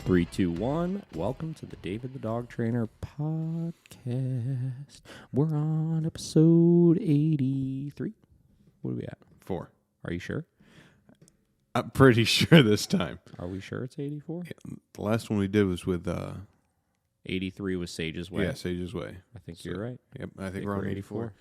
3, 2, 1. Welcome to the David the Dog Trainer podcast. We're on episode 83. What are we at? 4. Are you sure? I'm pretty sure this time. Are we sure it's 84? Yeah, the last one we did was with 83 was Sage's Way. Yeah, Sage's Way. I think you're right. Yep, I think we're on 84.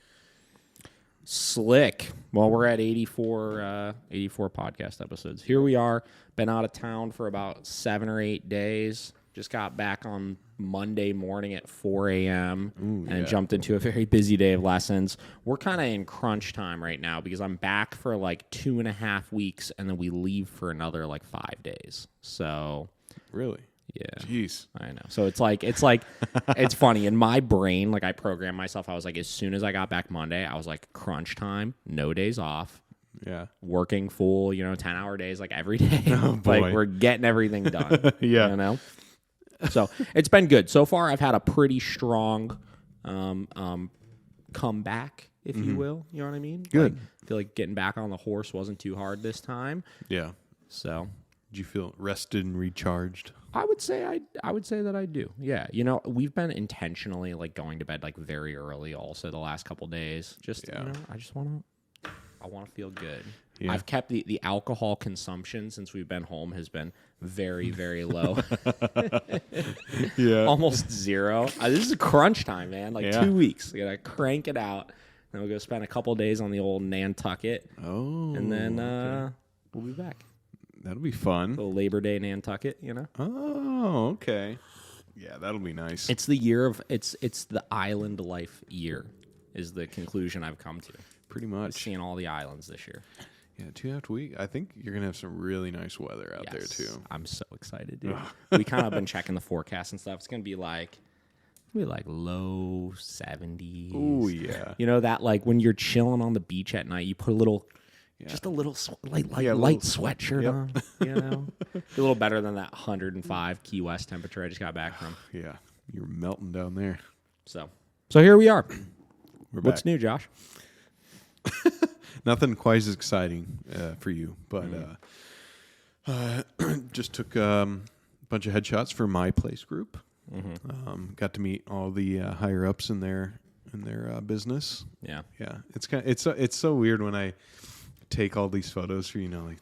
Slick. Well, we're at 84 podcast episodes. Here we are. Been out of town for about 7 or 8 days. Just got back on Monday morning at 4 a.m. and jumped into a very busy day of lessons. We're kind of in crunch time right now because I'm back for like 2.5 weeks and then we leave for another like 5 days. So Really? yeah. Jeez. I know. So it's like it's funny. In my brain, like I programmed myself, I was like, as soon as I got back Monday, I was like, crunch time, no days off. Yeah. Working full, 10-hour days like every day. Oh, boy. Like we're getting everything done. Yeah. So it's been good. So far I've had a pretty strong comeback, if you will. You know what I mean? Good. Like, I feel like getting back on the horse wasn't too hard this time. Yeah. So Did you feel rested and recharged? I would say that I do. Yeah. We've been intentionally like going to bed like very early also the last couple days. Just I want to feel good. Yeah. I've kept the alcohol consumption since we've been home has been very, very low. Yeah. Almost zero. This is a crunch time, man. Like 2 weeks. We got to crank it out. Then we'll go spend a couple days on the old Nantucket. Oh. And then we'll be back. That'll be fun. Little Labor Day Nantucket, Oh, okay. Yeah, that'll be nice. It's the year of it's the island life year is the conclusion I've come to. Pretty much. Seeing all the islands this year. Yeah, 2.5 weeks. I think you're going to have some really nice weather out there, too. I'm so excited, dude. We kind of been checking the forecast and stuff. It's going to be like low 70s. Oh, yeah. That like when you're chilling on the beach at night, you put a little light sweatshirt on, a little better than that 105 Key West temperature I just got back from. Yeah, you're melting down there. So here we are. What's back. new, Josh? Nothing quite as exciting for you, but just took a bunch of headshots for My Place group. Mm-hmm. Got to meet all the higher ups in their business. Yeah, it's so weird when I take all these photos for like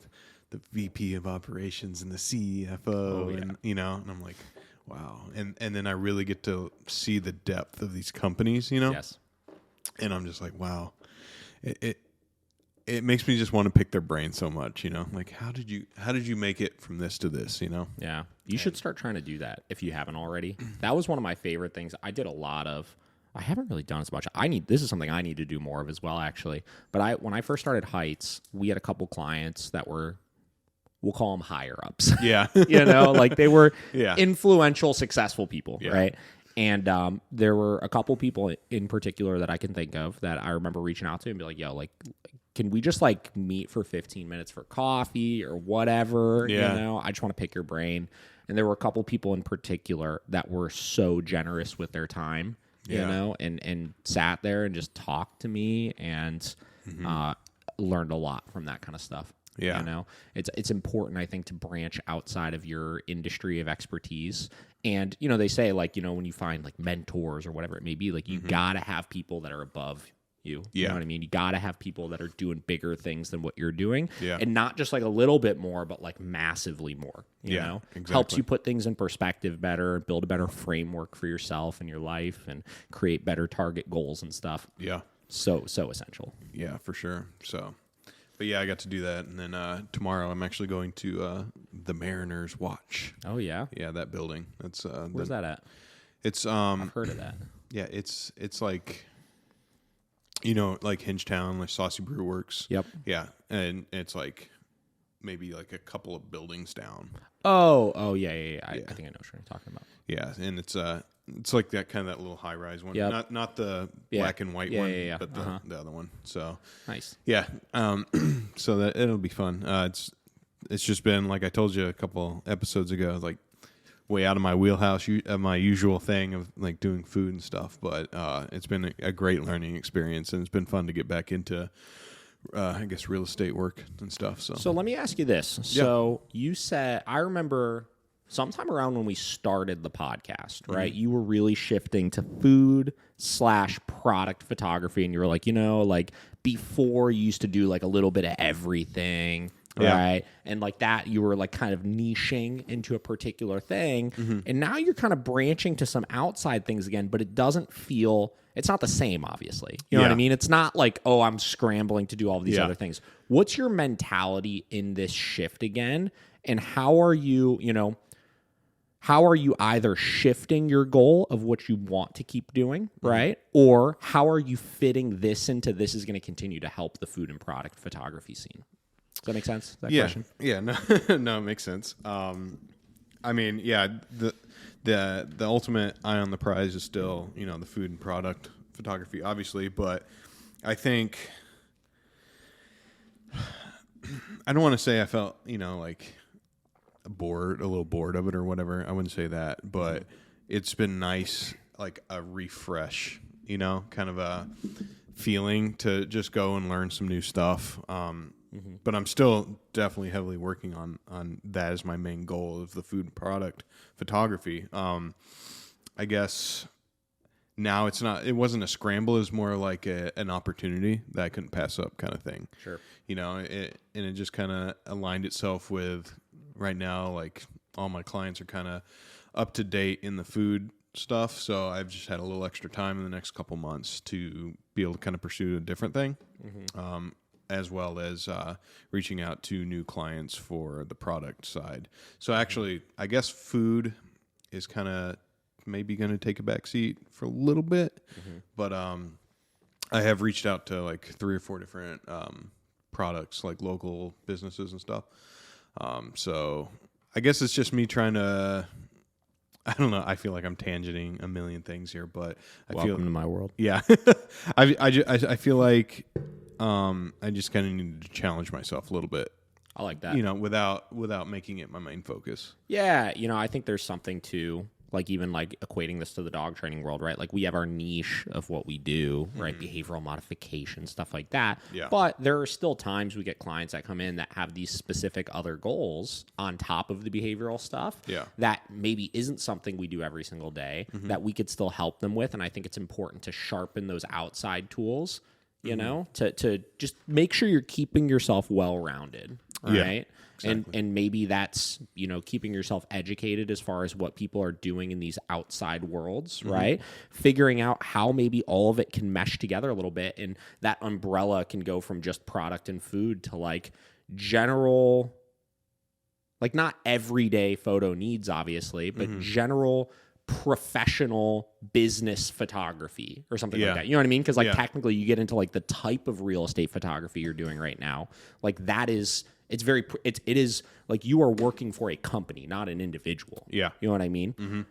the VP of operations and the CFO and I'm like, wow, and then I really get to see the depth of these companies, Yes, and I'm just like, wow. It makes me just want to pick their brain so much, like how did you make it from this to this, Yeah. You should start trying to do that if you haven't already. That was one of my favorite things. I did a lot of, I haven't really done as much. This is something I need to do more of as well, actually. But when I first started Heights, we had a couple clients that were, we'll call them higher ups. Yeah. Like they were Yeah. influential, successful people, Yeah. right? And there were a couple people in particular that I can think of that I remember reaching out to and be like, yo, like, can we just like meet for 15 minutes for coffee or whatever? Yeah. I just want to pick your brain. And there were a couple people in particular that were so generous with their time, and sat there and just talked to me and learned a lot from that kind of stuff. Yeah. It's important, I think, to branch outside of your industry of expertise. And, they say like, when you find like mentors or whatever it may be, like you got to have people that are above you. You know what I mean? You got to have people that are doing bigger things than what you're doing. Yeah. And not just like a little bit more, but like massively more, you know? Exactly. Helps you put things in perspective better, build a better framework for yourself and your life and create better target goals and stuff. Yeah. So essential. Yeah, for sure. So, but yeah, I got to do that. And then tomorrow I'm actually going to the Mariners Watch. Oh, yeah? Yeah, that building. That's Where's that at? It's I've heard of that. Yeah, it's like like Hingetown, like Saucy Brew Works. Yep. Yeah, and it's like maybe like a couple of buildings down. Oh, yeah. I think I know what you're talking about. Yeah, and it's like that kind of that little high rise one. Yep. Not the black and white one, but the other one. So nice. Yeah. So that it'll be fun. It's just been like I told you a couple episodes ago, like way out of my wheelhouse, my usual thing of like doing food and stuff. But it's been a great learning experience, and it's been fun to get back into I guess real estate work and stuff. So let me ask you this. So you said, I remember sometime around when we started the podcast, right? You were really shifting to food/product photography, and you were like, like before you used to do like a little bit of everything, right? And like that, you were like kind of niching into a particular thing, and now you're kind of branching to some outside things again, but it doesn't feel. It's not the same, obviously. You know what I mean? It's not like, oh, I'm scrambling to do all of these other things. What's your mentality in this shift again? And how are you, how are you either shifting your goal of what you want to keep doing, right? Or how are you fitting this into this is going to continue to help the food and product photography scene? Does that make sense? That question? Yeah, no, no, it makes sense. I mean, the ultimate eye on the prize is still, the food and product photography, obviously, but I think I don't want to say I felt, like a little bored of it or whatever. I wouldn't say that, but it's been nice, like a refresh, kind of a feeling to just go and learn some new stuff. But I'm still definitely heavily working on that as my main goal of the food product photography. I guess now it wasn't a scramble. It was more like an opportunity that I couldn't pass up kind of thing. Sure. It just kind of aligned itself with right now, like all my clients are kind of up to date in the food stuff. So I've just had a little extra time in the next couple months to be able to kind of pursue a different thing. As well as reaching out to new clients for the product side. So actually, I guess food is kind of maybe going to take a back seat for a little bit. But I have reached out to like 3 or 4 different products, like local businesses and stuff. So I guess it's just me trying to... I don't know. I feel like I'm tangenting a million things here, but Welcome to my world. Yeah. I feel like... I just kind of needed to challenge myself a little bit. I like that. Without making it my main focus. Yeah, I think there's something to like even like equating this to the dog training world, right? Like we have our niche of what we do, right? Behavioral modification, stuff like that. Yeah. But there are still times we get clients that come in that have these specific other goals on top of the behavioral stuff. Yeah. That maybe isn't something we do every single day that we could still help them with. And I think it's important to sharpen those outside tools. To just make sure you're keeping yourself well-rounded, right? Yeah, exactly. And maybe that's, keeping yourself educated as far as what people are doing in these outside worlds, right? Figuring out how maybe all of it can mesh together a little bit, and that umbrella can go from just product and food to like general, like not everyday photo needs, obviously, but general professional business photography or something like that. You know what I mean? Because technically you get into like the type of real estate photography you're doing right now. Like that is, it is like you are working for a company, not an individual. Yeah. You know what I mean?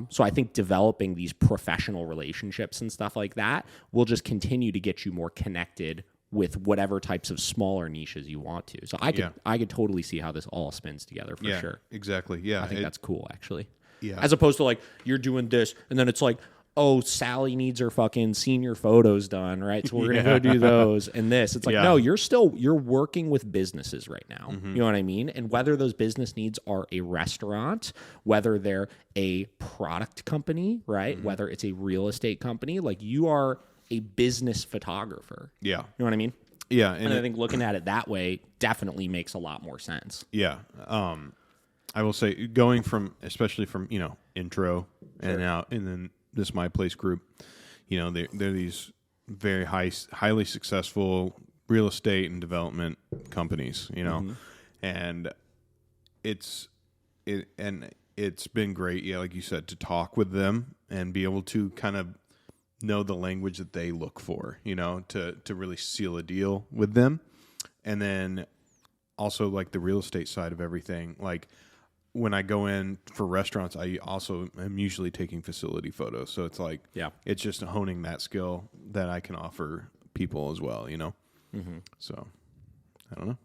So I think developing these professional relationships and stuff like that will just continue to get you more connected with whatever types of smaller niches you want to. So I could totally see how this all spins together for sure. Exactly. Yeah. I think that's cool actually. Yeah. As opposed to like you're doing this and then it's like, oh, Sally needs her fucking senior photos done, right? So we're gonna go do those and this. It's like, no, you're working with businesses right now. You know what I mean? And whether those business needs are a restaurant, whether they're a product company, right? Whether it's a real estate company, like you are a business photographer. Yeah. You know what I mean? Yeah. And I think looking at it that way definitely makes a lot more sense. Yeah. I will say going from, especially from, intro and out, and then this My Place group, they're these very highly successful real estate and development companies, and it's been great. Yeah. Like you said, to talk with them and be able to kind of know the language that they look for, to really seal a deal with them. And then also like the real estate side of everything, like, when I go in for restaurants, I also am usually taking facility photos. So it's like, it's just honing that skill that I can offer people as well, So I don't know.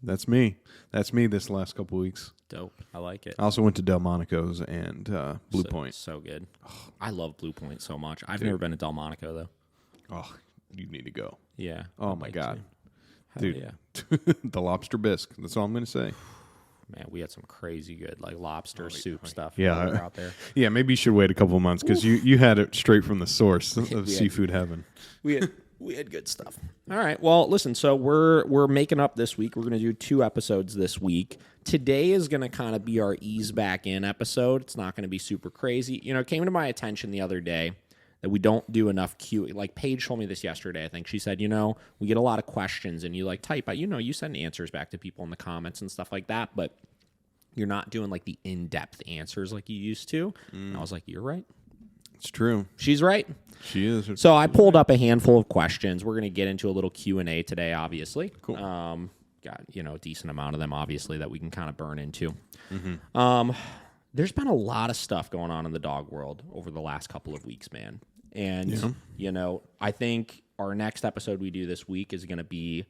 That's me. That's me this last couple weeks. Dope. I like it. I also went to Delmonico's and Blue Point. So good. Oh, I love Blue Point so much. I've never been to Delmonico though. Oh, you need to go. Yeah. Oh my God. Hell Dude. yeah. The lobster bisque. That's all I'm going to say. Man, we had some crazy good like lobster soup stuff out there. Yeah, maybe you should wait a couple of months because you had it straight from the source of seafood heaven. We had good stuff. All right. Well, listen, so we're making up this week. We're going to do 2 episodes this week. Today is going to kind of be our ease back in episode. It's not going to be super crazy. You know, it came to my attention the other day that we don't do enough Q. Like Paige told me this yesterday, I think. She said, you know, we get a lot of questions and you like type out, you know, you send answers back to people in the comments and stuff like that, but you're not doing like the in-depth answers like you used to. And I was like, you're right. It's true. She's right. She is. So I pulled up a handful of questions. We're going to get into a little Q&A today, obviously. Cool. Got, you know, a decent amount of them, obviously, that we can kind of burn into. Mm-hmm. There's been a lot of stuff going on in the dog world over the last couple of weeks, man. And, you know, I think our next episode we do this week is going to be,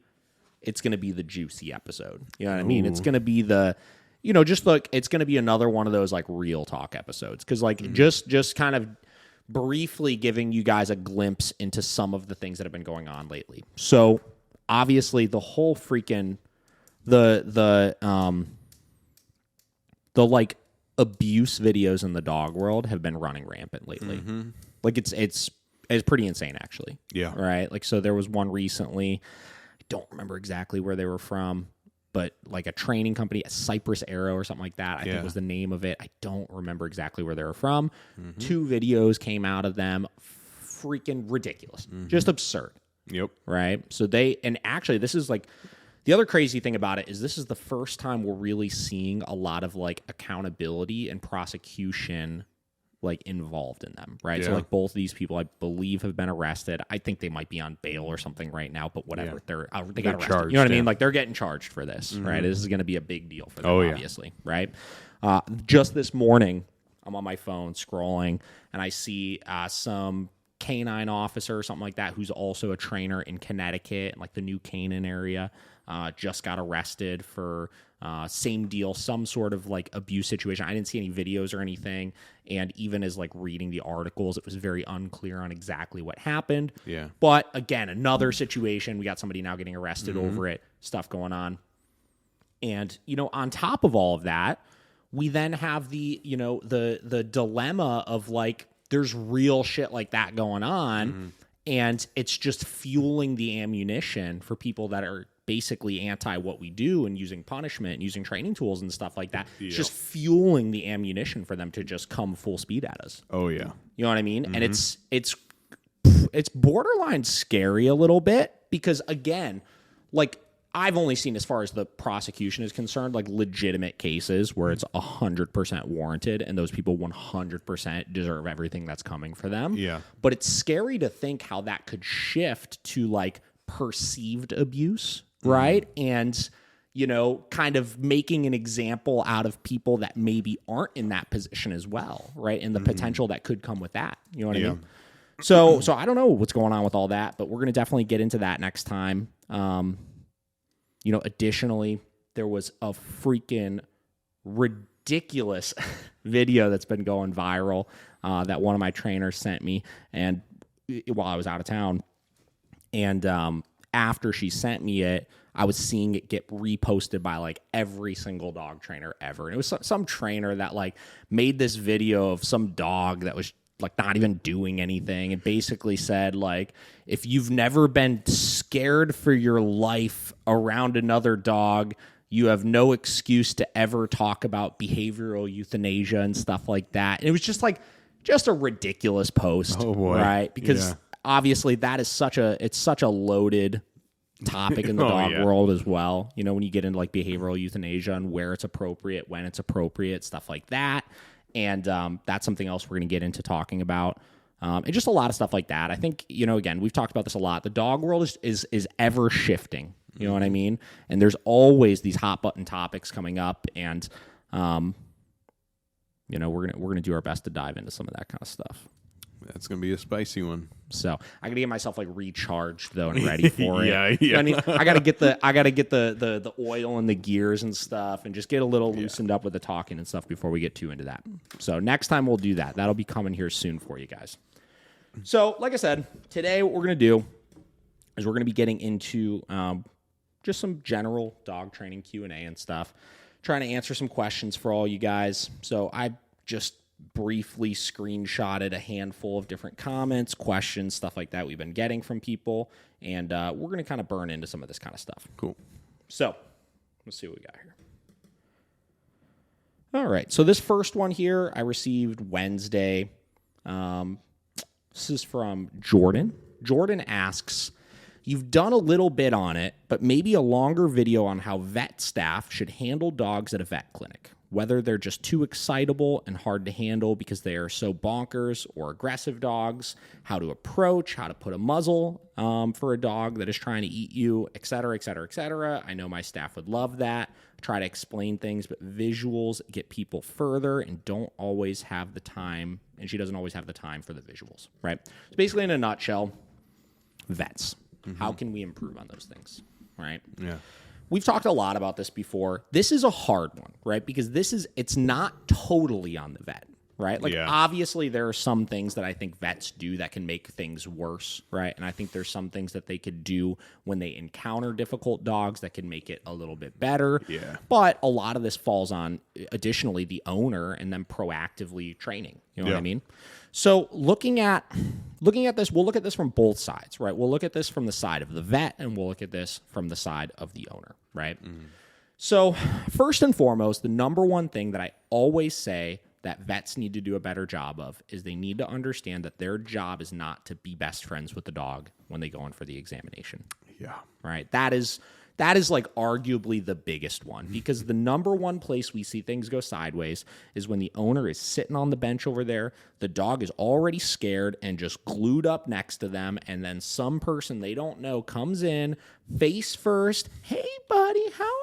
it's going to be the juicy episode. You know what I mean? It's going to be the, you know, just like, it's going to be another one of those like real talk episodes. Cause like just kind of briefly giving you guys a glimpse into some of the things that have been going on lately. So obviously the whole freaking, the like abuse videos in the dog world have been running rampant lately. Like it's pretty insane, actually. Yeah. Right. Like, so there was one recently. I don't remember exactly where they were from, but like a training company, a Cypress Arrow or something like that. I think was the name of it. I don't remember exactly where they were from. 2 videos came out of them. Freaking ridiculous. Just absurd. Yep. Right. So actually this is like, the other crazy thing about it is this is the first time we're really seeing a lot of like accountability and prosecution like involved in them, right? Yeah. So like both of these people, I believe, have been arrested. I think they might be on bail or something right now, but whatever. Yeah. They got arrested. Charged, you know what I mean? Like they're getting charged for this, right? This is going to be a big deal for them, obviously, right? Just this morning, I'm on my phone scrolling, and I see some canine officer or something like that who's also a trainer in Connecticut, like the New Canaan area, just got arrested for same deal, some sort of like abuse situation. I didn't see any videos or anything, and even as like reading the articles, it was very unclear on exactly what happened. Yeah. But again, another situation, we got somebody now getting arrested over it, stuff going on. And, you know, on top of all of that, we then have the, you know, the dilemma of like, there's real shit like that going on, and it's just fueling the ammunition for people that are basically anti what we do and using punishment and using training tools and stuff like that. It's just fueling the ammunition for them to just come full speed at us. Oh yeah. You know what I mean? And it's borderline scary a little bit because, again, like I've only seen, as far as the prosecution is concerned, like legitimate cases where it's 100% warranted and those people 100% deserve everything that's coming for them. Yeah. But it's scary to think how that could shift to like perceived abuse, right? And, you know, kind of making an example out of people that maybe aren't in that position as well, right? And the potential that could come with that. You know what I mean? So I don't know what's going on with all that, but we're going to definitely get into that next time. You know, additionally, there was a freaking ridiculous video that's been going viral that one of my trainers sent me, and while I was out of town. And after she sent me it, I was seeing it get reposted by like every single dog trainer ever. And it was some trainer that like made this video of some dog that was like not even doing anything, and basically said like, if you've never been scared for your life around another dog, you have no excuse to ever talk about behavioral euthanasia and stuff like that. And it was just like, just a ridiculous post. Oh boy. Right? Because obviously that is such a loaded topic in the dog world as well. You know, when you get into like behavioral euthanasia and where it's appropriate, when it's appropriate, stuff like that. And that's something else we're going to get into talking about. And just a lot of stuff like that. I think, you know, again, we've talked about this a lot. The dog world is ever shifting. You know what I mean? And there's always these hot button topics coming up. And, you know, we're gonna do our best to dive into some of that kind of stuff. That's gonna be a spicy one. So I gotta get myself like recharged though and ready for it. Yeah. I mean, I gotta get the oil and the gears and stuff, and just get a little loosened up with the talking and stuff before we get too into that. So next time we'll do that. That'll be coming here soon for you guys. So like I said, today what we're gonna do is we're gonna be getting into just some general dog training Q&A and stuff. trying to answer some questions for all you guys. So I just briefly screenshotted a handful of different comments, questions, stuff like that we've been getting from people, and we're going to kind of burn into some of this kind of stuff. Cool. So let's see what we got here. All right, so this first one here I received Wednesday. This is from Jordan. Jordan asks, you've done a little bit on it, but maybe a longer video on how vet staff should handle dogs at a vet clinic, whether they're just too excitable and hard to handle because they are so bonkers or aggressive dogs, how to approach, how to put a muzzle for a dog that is trying to eat you, et cetera, et cetera, et cetera. I know my staff would love that. Try to explain things, but visuals get people further and don't always have the time, and she doesn't always have the time for the visuals, right? So basically, in a nutshell, vets. How can we improve on those things, right? Yeah. We've talked a lot about this before. This is a hard one, right? Because it's not totally on the vet, right? Like, obviously, there are some things that I think vets do that can make things worse, right? And I think there's some things that they could do when they encounter difficult dogs that can make it a little bit better. Yeah. But a lot of this falls on, additionally, the owner and them proactively training. You know what I mean? So looking at this, we'll look at this from both sides, right? We'll look at this from the side of the vet, and we'll look at this from the side of the owner, right? So first and foremost, the number one thing that I always say that vets need to do a better job of is they need to understand that their job is not to be best friends with the dog when they go in for the examination. Yeah. Right? That is like arguably the biggest one, because the number one place we see things go sideways is when the owner is sitting on the bench over there, the dog is already scared and just glued up next to them, and then some person they don't know comes in face first, hey buddy, how are you?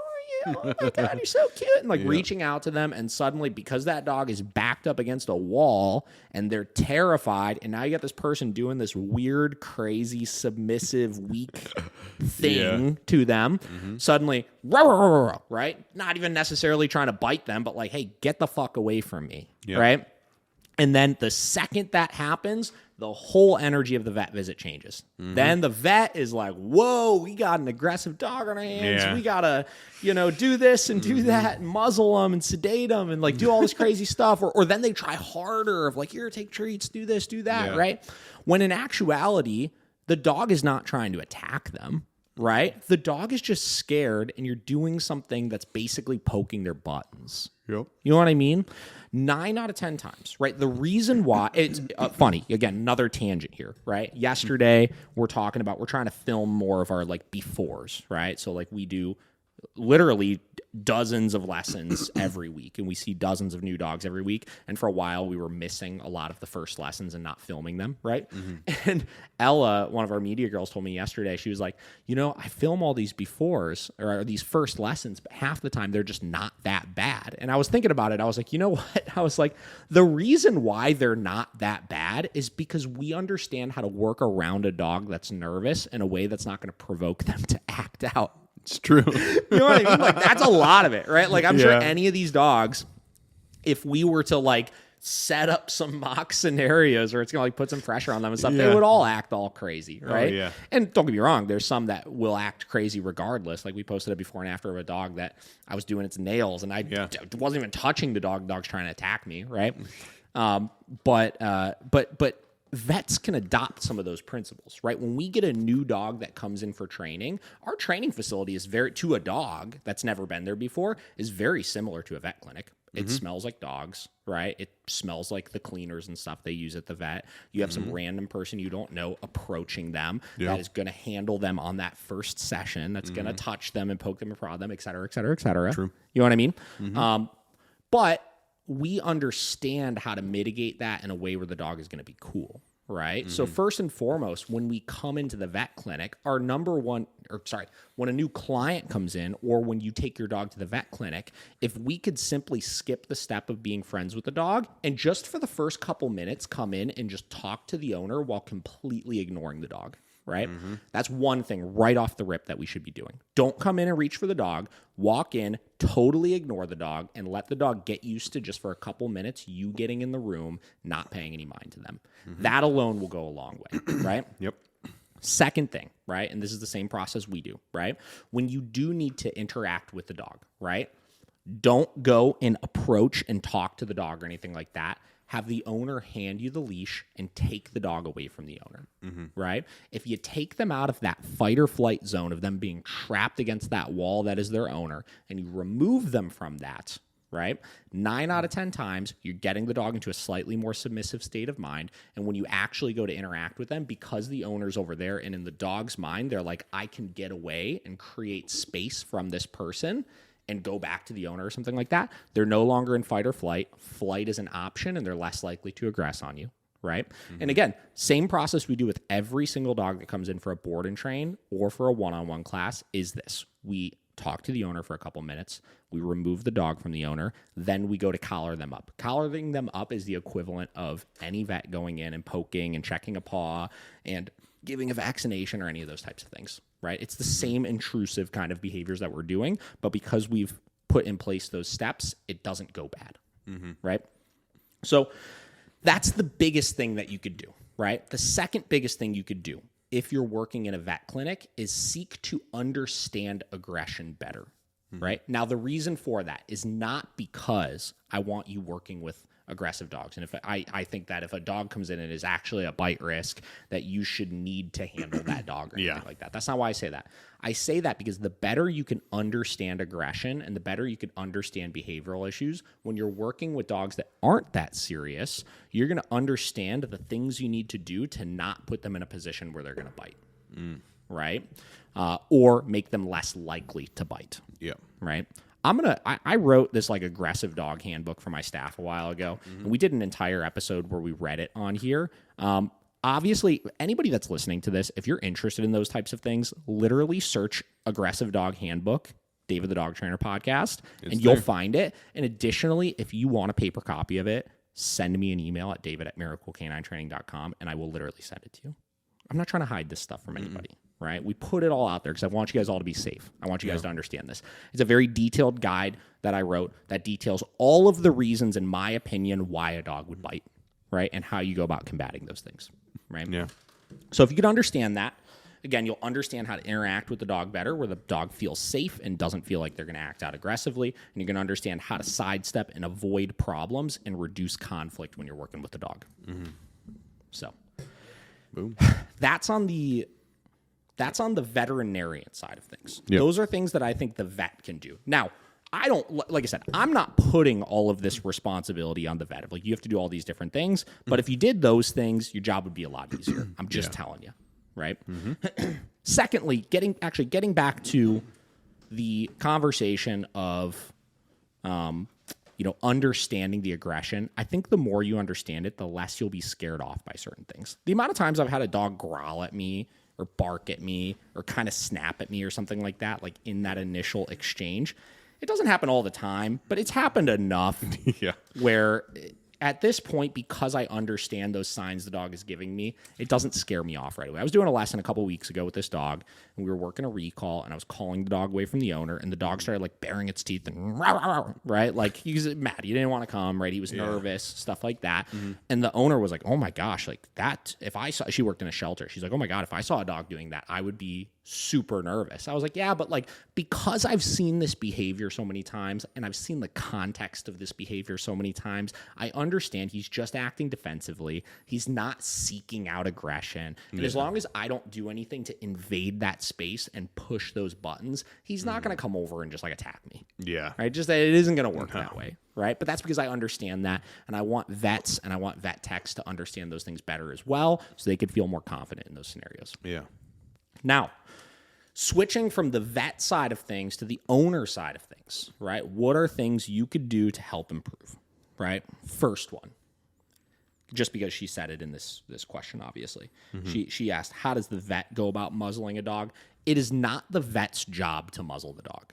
Oh my God, you're so cute. And like reaching out to them, and suddenly, because that dog is backed up against a wall and they're terrified, and now you got this person doing this weird, crazy, submissive, weak thing to them. Suddenly, right? Not even necessarily trying to bite them, but like, hey, get the fuck away from me, right? And then the second that happens, the whole energy of the vet visit changes. Then the vet is like, whoa, we got an aggressive dog on our hands. We got to, do this and do that and muzzle them and sedate them and like do all this crazy stuff. Or then they try harder of like, here, take treats, do this, do that, right? When in actuality, the dog is not trying to attack them, right? The dog is just scared, and you're doing something that's basically poking their buttons. Yep. You know what I mean? 9 out of 10 times, right? The reason why it's funny, again, another tangent here, right? Yesterday, we're trying to film more of our like befores, right? So like we do literally dozens of lessons every week, and we see dozens of new dogs every week. And for a while, we were missing a lot of the first lessons and not filming them, right? And Ella, one of our media girls, told me yesterday, she was like, I film all these befores or these first lessons, but half the time they're just not that bad. And I was thinking about it. I was like, you know what? I was like, the reason why they're not that bad is because we understand how to work around a dog that's nervous in a way that's not going to provoke them to act out. It's true. You know what I mean? Like, that's a lot of it, right? Like, I'm sure any of these dogs, if we were to like set up some mock scenarios where it's gonna like put some pressure on them and stuff, they would all act all crazy, right? Yeah. And don't get me wrong, there's some that will act crazy regardless. Like we posted a before and after of a dog that I was doing its nails, and I wasn't even touching the dog. The dog's trying to attack me, right? But vets can adopt some of those principles, right? When we get a new dog that comes in for training, our training facility is to a dog that's never been there before, is very similar to a vet clinic. It smells like dogs, right? It smells like the cleaners and stuff they use at the vet. You have some random person you don't know approaching them that is going to handle them on that first session, that's going to touch them and poke them and prod them, et cetera, et cetera, et cetera. True. You know what I mean? But we understand how to mitigate that in a way where the dog is going to be cool, right? So first and foremost, when we come into the vet clinic, when a new client comes in, or when you take your dog to the vet clinic, if we could simply skip the step of being friends with the dog and just for the first couple minutes come in and just talk to the owner while completely ignoring the dog, right? That's one thing right off the rip that we should be doing. Don't come in and reach for the dog. Walk in, totally ignore the dog, and let the dog get used to just for a couple minutes you getting in the room, not paying any mind to them. That alone will go a long way, right? Yep. Second thing, right? And this is the same process we do, right? When you do need to interact with the dog, right? Don't go and approach and talk to the dog or anything like that. Have the owner hand you the leash and take the dog away from the owner, right? If you take them out of that fight or flight zone of them being trapped against that wall that is their owner, and you remove them from that, right? 9 out of 10 times, you're getting the dog into a slightly more submissive state of mind. And when you actually go to interact with them, because the owner's over there and in the dog's mind, they're like, I can get away and create space from this person and go back to the owner or something like that. They're no longer in fight or flight. Flight is an option, and they're less likely to aggress on you, right? And again, same process we do with every single dog that comes in for a board and train or for a one-on-one class is this. We talk to the owner for a couple minutes. We remove the dog from the owner. Then we go to collar them up. Collaring them up is the equivalent of any vet going in and poking and checking a paw and giving a vaccination or any of those types of things, right? It's the same intrusive kind of behaviors that we're doing, but because we've put in place those steps, it doesn't go bad, right? So that's the biggest thing that you could do, right? The second biggest thing you could do if you're working in a vet clinic is seek to understand aggression better, right? Now, the reason for that is not because I want you working with aggressive dogs. And if I think that if a dog comes in and is actually a bite risk, that you should need to handle that dog or anything like that. That's not why I say that. I say that because the better you can understand aggression and the better you can understand behavioral issues, when you're working with dogs that aren't that serious, you're going to understand the things you need to do to not put them in a position where they're going to bite, right? Or make them less likely to bite, right? I wrote this like aggressive dog handbook for my staff a while ago, and we did an entire episode where we read it on here. Obviously, anybody that's listening to this, if you're interested in those types of things, literally search aggressive dog handbook, David the Dog Trainer podcast, and you'll find it. And additionally, if you want a paper copy of it, send me an email at david@miraclecaninetraining.com, and I will literally send it to you. I'm not trying to hide this stuff from anybody. Right? We put it all out there because I want you guys all to be safe. I want you guys to understand this. It's a very detailed guide that I wrote that details all of the reasons, in my opinion, why a dog would bite, right? And how you go about combating those things, right? Yeah. So if you could understand that, again, you'll understand how to interact with the dog better, where the dog feels safe and doesn't feel like they're going to act out aggressively. And you're going to understand how to sidestep and avoid problems and reduce conflict when you're working with the dog. So Boom. That's on the veterinarian side of things. Yep. Those are things that I think the vet can do. Now, I don't, like I said, I'm not putting all of this responsibility on the vet. Like, you have to do all these different things. But if you did those things, your job would be a lot easier. I'm just telling you, right? Secondly, getting back to the conversation of, understanding the aggression. I think the more you understand it, the less you'll be scared off by certain things. The amount of times I've had a dog growl at me or bark at me or kind of snap at me or something like that, like in that initial exchange, it doesn't happen all the time, but it's happened enough where at this point, because I understand those signs the dog is giving me, it doesn't scare me off right away. I was doing a lesson a couple weeks ago with this dog, and we were working a recall, and I was calling the dog away from the owner, and the dog started like baring its teeth and right, like he was mad, he didn't want to come, right, he was nervous, stuff like that. And the owner was like, "Oh my gosh, like that! If I saw," she worked in a shelter, she's like, "Oh my god, if I saw a dog doing that, I would be super nervous." I was like, "Yeah, but like because I've seen this behavior so many times, and I've seen the context of this behavior so many times, I understand he's just acting defensively. He's not seeking out aggression. And as long as I don't do anything to invade that space and push those buttons, he's not going to come over and just like attack me." Yeah. Right? Just that it isn't going to work that way. Right? But that's because I understand that. And I want vets and I want vet techs to understand those things better as well, so they could feel more confident in those scenarios. Yeah. Now, switching from the vet side of things to the owner side of things, right? What are things you could do to help improve, right? First one, just because she said it in this question, obviously. She asked, how does the vet go about muzzling a dog? It is not the vet's job to muzzle the dog,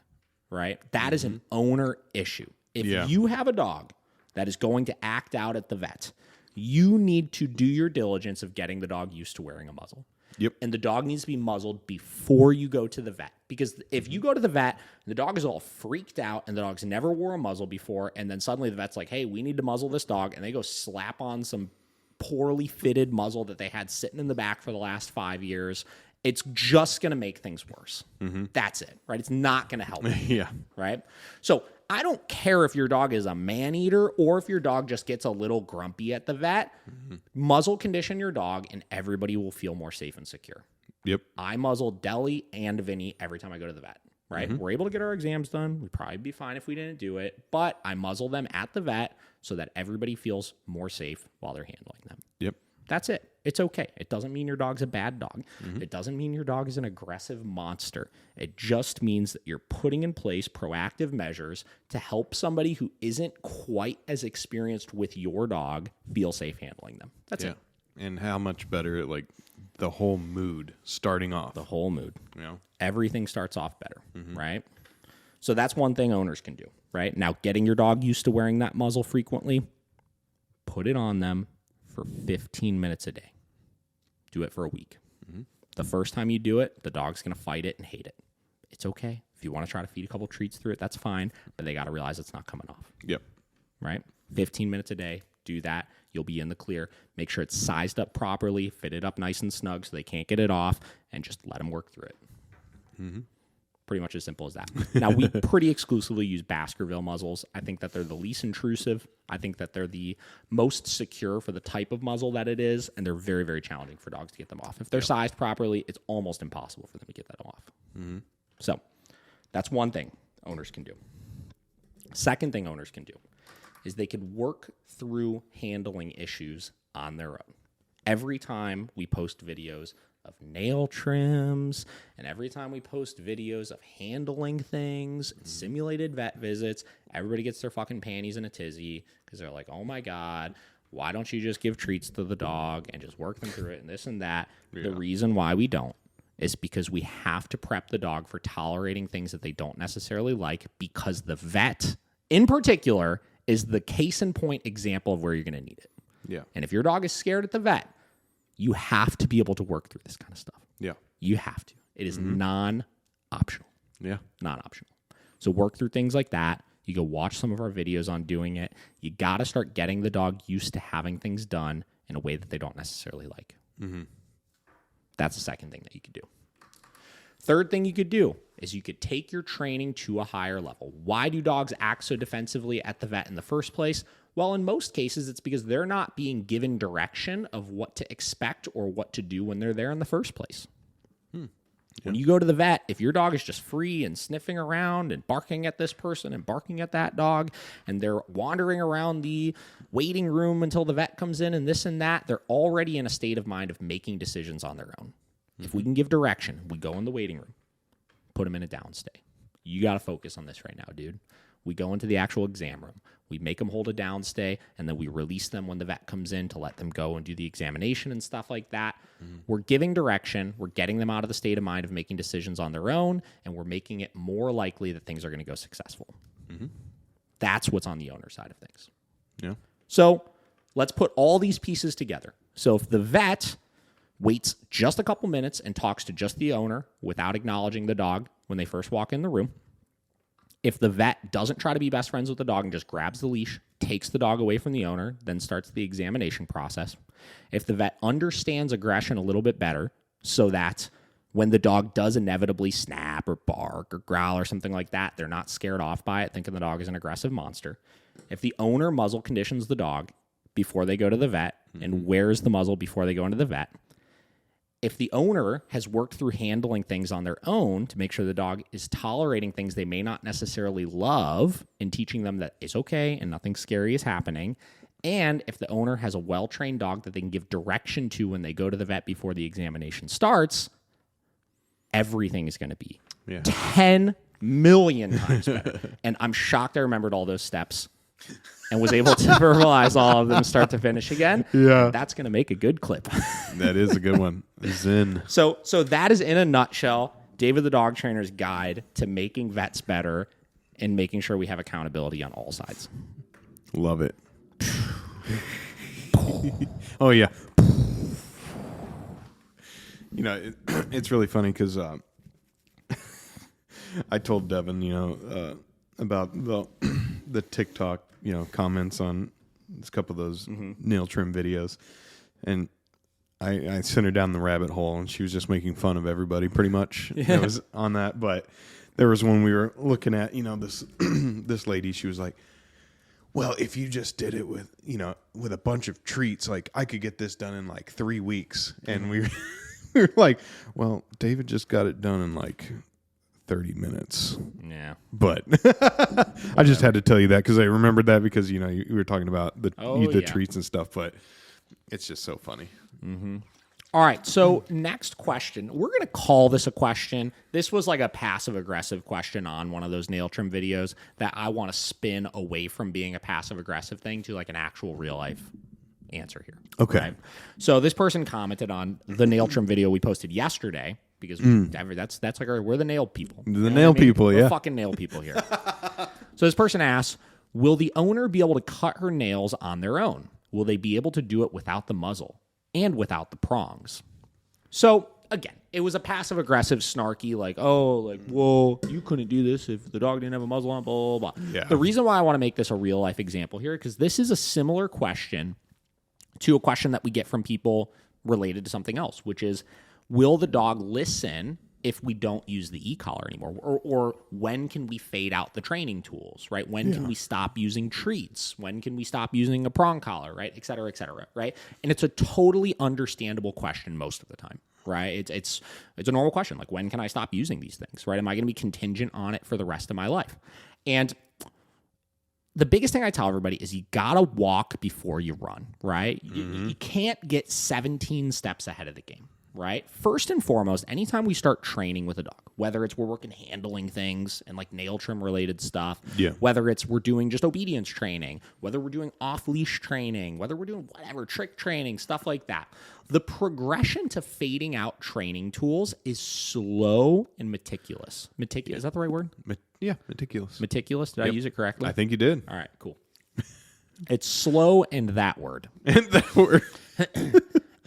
right? That is an owner issue. If you have a dog that is going to act out at the vet, you need to do your diligence of getting the dog used to wearing a muzzle. Yep. And the dog needs to be muzzled before you go to the vet. Because if you go to the vet, the dog is all freaked out and the dog's never wore a muzzle before, and then suddenly the vet's like, "Hey, we need to muzzle this dog," and they go slap on some poorly fitted muzzle that they had sitting in the back for the last 5 years, it's just going to make things worse. That's it, right? It's not going to help. Yeah. Right? So I don't care if your dog is a man-eater or if your dog just gets a little grumpy at the vet. Muzzle condition your dog, and everybody will feel more safe and secure. Yep. I muzzle Deli and Vinny every time I go to the vet, right? We're able to get our exams done. We'd probably be fine if we didn't do it, but I muzzle them at the vet so that everybody feels more safe while they're handling them. Yep. That's it. It's okay. It doesn't mean your dog's a bad dog. It doesn't mean your dog is an aggressive monster. It just means that you're putting in place proactive measures to help somebody who isn't quite as experienced with your dog feel safe handling them. That's it. And how much better, like, the whole mood starting off. The whole mood. You know? Everything starts off better, right? So that's one thing owners can do, right? Now, getting your dog used to wearing that muzzle frequently, put it on them for 15 minutes a day. Do it for a week. The first time you do it, the dog's going to fight it and hate it. It's okay. If you want to try to feed a couple treats through it, that's fine, but they got to realize it's not coming off. Yep. Right? 15 minutes a day. Do that. You'll be in the clear. Make sure it's sized up properly, fit it up nice and snug so they can't get it off, and just let them work through it. Pretty much as simple as that. Now, we pretty exclusively use Baskerville muzzles. I think that they're the least intrusive. I think that they're the most secure for the type of muzzle that it is, and they're very, very challenging for dogs to get them off. If they're sized properly, it's almost impossible for them to get that off. So that's one thing owners can do. Second thing owners can do is they can work through handling issues on their own. Every time we post videos of nail trims, and every time we post videos of handling things, simulated vet visits, everybody gets their fucking panties in a tizzy because they're like, oh my God, why don't you just give treats to the dog and just work them through it and this and that? The reason why we don't is because we have to prep the dog for tolerating things that they don't necessarily like, because the vet, in particular, is the case in point example of where you're going to need it. Yeah. And if your dog is scared at the vet, you have to be able to work through this kind of stuff. Yeah. You have to. It is non-optional. Yeah. Non-optional. So work through things like that. You go watch some of our videos on doing it. You got to start getting the dog used to having things done in a way that they don't necessarily like. That's the second thing that you could do. Third thing you could do is you could take your training to a higher level. Why do dogs act so defensively at the vet in the first place? Well, in most cases, it's because they're not being given direction of what to expect or what to do when they're there in the first place. When you go to the vet, if your dog is just free and sniffing around and barking at this person and barking at that dog, and they're wandering around the waiting room until the vet comes in and this and that, they're already in a state of mind of making decisions on their own. If we can give direction, we go in the waiting room, put them in a downstay. You got to focus on this right now, dude. We go into the actual exam room. We make them hold a downstay, and then we release them when the vet comes in to let them go and do the examination and stuff like that. We're giving direction. We're getting them out of the state of mind of making decisions on their own, and we're making it more likely that things are going to go successful. That's what's on the owner side of things. Yeah. So let's put all these pieces together. So if the vet waits just a couple minutes and talks to just the owner without acknowledging the dog when they first walk in the room, if the vet doesn't try to be best friends with the dog and just grabs the leash, takes the dog away from the owner, then starts the examination process, if the vet understands aggression a little bit better so that when the dog does inevitably snap or bark or growl or something like that, they're not scared off by it, thinking the dog is an aggressive monster. If the owner muzzle conditions the dog before they go to the vet and wears the muzzle before they go into the vet, if the owner has worked through handling things on their own to make sure the dog is tolerating things they may not necessarily love and teaching them that it's okay and nothing scary is happening, and if the owner has a well-trained dog that they can give direction to when they go to the vet before the examination starts, everything is going to be 10 million times better. And I'm shocked I remembered all those steps and was able to verbalize all of them start to finish again. Yeah. That's going to make a good clip. That is a good one. Zen. So that is, in a nutshell, David the Dog Trainer's guide to making vets better and making sure we have accountability on all sides. Love it. Oh, yeah. You know, it's really funny because I told Devin, about the TikTok, comments on a couple of those nail trim videos. And I sent her down the rabbit hole, and she was just making fun of everybody pretty much that was on that. But there was one we were looking at, this this lady, she was like, well, if you just did it with, with a bunch of treats, like I could get this done in like 3 weeks. And we were like, well, David just got it done in like 30 minutes. Yeah. But I just had to tell you that because I remembered that because, you were talking about the treats and stuff, but it's just so funny. Mm-hmm. All right, so next question. We're going to call this a question. This was like a passive-aggressive question on one of those nail trim videos that I want to spin away from being a passive-aggressive thing to like an actual real-life answer here. Okay. Right? So this person commented on the nail trim video we posted yesterday because that's like we're the nail people. The nail people, we're fucking nail people here. So this person asks, will the owner be able to cut her nails on their own? Will they be able to do it without the muzzle? And without the prongs. So, again, it was a passive-aggressive, snarky, whoa, you couldn't do this if the dog didn't have a muzzle on, blah, blah, blah. Yeah. The reason why I want to make this a real-life example here, because this is a similar question to a question that we get from people related to something else, which is, will the dog listen if we don't use the e-collar anymore? Or when can we fade out the training tools, right? When can we stop using treats? When can we stop using a prong collar, right? Et cetera, right? And it's a totally understandable question most of the time, right? It's a normal question. Like, when can I stop using these things, right? Am I going to be contingent on it for the rest of my life? And the biggest thing I tell everybody is you got to walk before you run, right? You can't get 17 steps ahead of the game. Right? First and foremost, anytime we start training with a dog, whether it's we're working handling things and like nail trim related stuff, whether it's we're doing just obedience training, whether we're doing off leash training, whether we're doing whatever, trick training, stuff like that, the progression to fading out training tools is slow and meticulous. Is that the right word? Meticulous. Meticulous? Did I use it correctly? I think you did. All right, cool. It's slow and that word. And that word.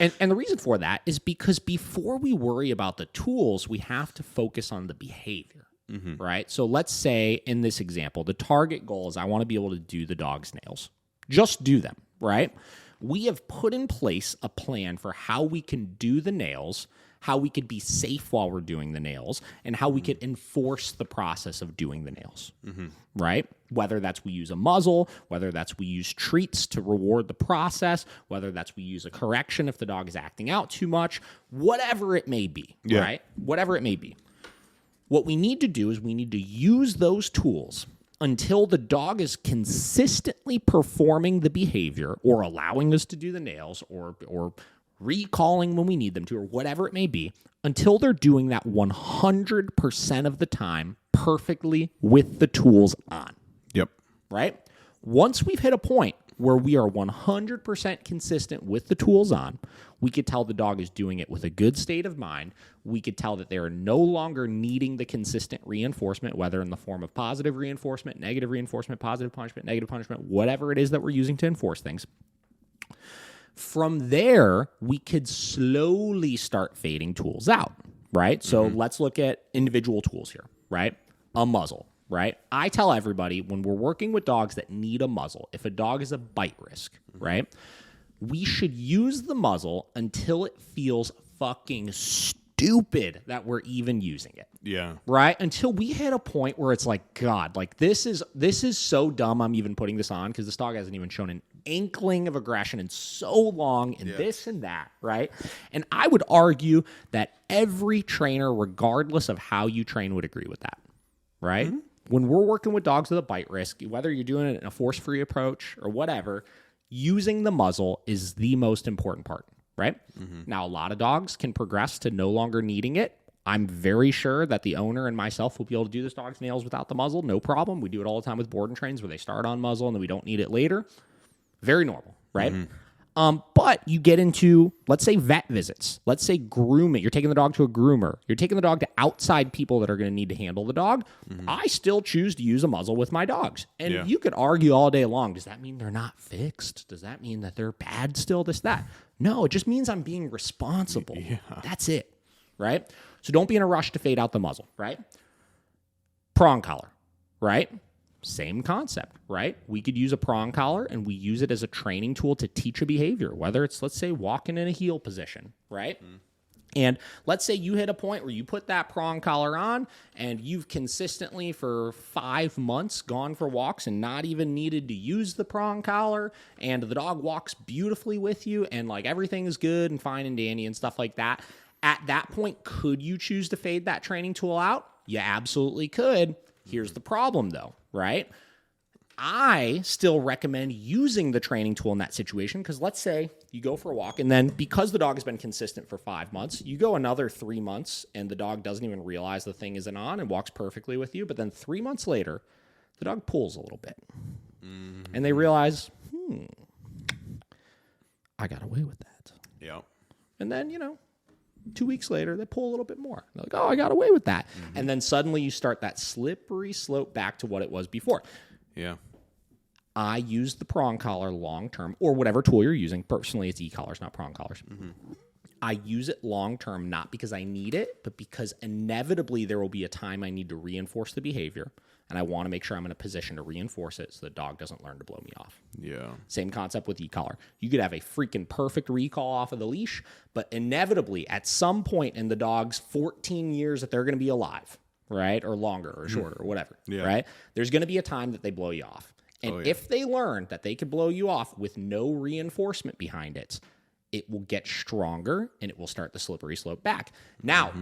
And the reason for that is because before we worry about the tools, we have to focus on the behavior, right? So let's say in this example, the target goal is I want to be able to do the dog's nails. Just do them, right? We have put in place a plan for how we can do the nails, how we could be safe while we're doing the nails, and how we could enforce the process of doing the nails, right? Whether that's we use a muzzle, whether that's we use treats to reward the process, whether that's we use a correction if the dog is acting out too much, whatever it may be, right? Whatever it may be. What we need to do is we need to use those tools until the dog is consistently performing the behavior or allowing us to do the nails or recalling when we need them to, or whatever it may be, until they're doing that 100% of the time perfectly with the tools on. Yep. Right? Once we've hit a point where we are 100% consistent with the tools on, we could tell the dog is doing it with a good state of mind. We could tell that they are no longer needing the consistent reinforcement, whether in the form of positive reinforcement, negative reinforcement, positive punishment, negative punishment, whatever it is that we're using to enforce things. From there, we could slowly start fading tools out, right? So let's look at individual tools here, right? A muzzle, right? I tell everybody when we're working with dogs that need a muzzle, if a dog is a bite risk, right? We should use the muzzle until it feels fucking stupid that we're even using it. Yeah. Right? Until we hit a point where it's like, God, like this is so dumb I'm even putting this on because this dog hasn't even shown an inkling of aggression in so long and this and that, right? And I would argue that every trainer, regardless of how you train, would agree with that, right? When we're working with dogs with a bite risk, whether you're doing it in a force-free approach or whatever, using the muzzle is the most important part, right? Now, a lot of dogs can progress to no longer needing it. I'm very sure that the owner and myself will be able to do this dog's nails without the muzzle, no problem. We do it all the time with board and trains where they start on muzzle and then we don't need it later. Very normal, right? But you get into, let's say, vet visits. Let's say grooming. You're taking the dog to a groomer. You're taking the dog to outside people that are going to need to handle the dog. I still choose to use a muzzle with my dogs. And you could argue all day long, does that mean they're not fixed? Does that mean that they're bad still, this, that? No, it just means I'm being responsible. That's it, right? So don't be in a rush to fade out the muzzle, right? Prong collar, right? Same concept, right? We could use a prong collar and we use it as a training tool to teach a behavior, whether it's, let's say, walking in a heel position, right? And let's say you hit a point where you put that prong collar on and you've consistently for 5 months gone for walks and not even needed to use the prong collar, and the dog walks beautifully with you and like everything is good and fine and dandy and stuff like that. At that point, could you choose to fade that training tool out? You absolutely could. Here's the problem though, right? I still recommend using the training tool in that situation because let's say you go for a walk and then because the dog has been consistent for 5 months, you go another 3 months and the dog doesn't even realize the thing isn't on and walks perfectly with you. But then 3 months later, the dog pulls a little bit and they realize, I got away with that. Yeah. And then, 2 weeks later, they pull a little bit more. They're like, oh, I got away with that. And then suddenly you start that slippery slope back to what it was before. Yeah. I use the prong collar long-term, or whatever tool you're using. Personally, it's e-collars, not prong collars. I use it long-term, not because I need it, but because inevitably there will be a time I need to reinforce the behavior, and I want to make sure I'm in a position to reinforce it so the dog doesn't learn to blow me off. Yeah. Same concept with e-collar. You could have a freaking perfect recall off of the leash, but inevitably at some point in the dog's 14 years that they're going to be alive, right, or longer or shorter or whatever, right, there's going to be a time that they blow you off. And if they learn that they could blow you off with no reinforcement behind it, it will get stronger and it will start the slippery slope back. Now,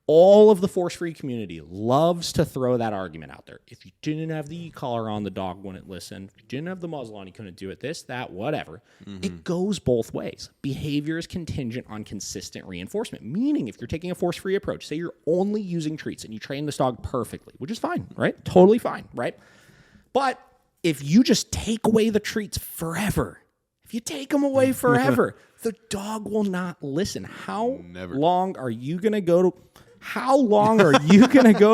all of the force-free community loves to throw that argument out there. If you didn't have the e-collar on, the dog wouldn't listen. If you didn't have the muzzle on, you couldn't do it, this, that, whatever. It goes both ways. Behavior is contingent on consistent reinforcement, meaning if you're taking a force-free approach, say you're only using treats and you train this dog perfectly, which is fine, right? Totally fine, right? But if you just take away the treats forever, if you take them away forever, the dog will not listen. How long are you going to go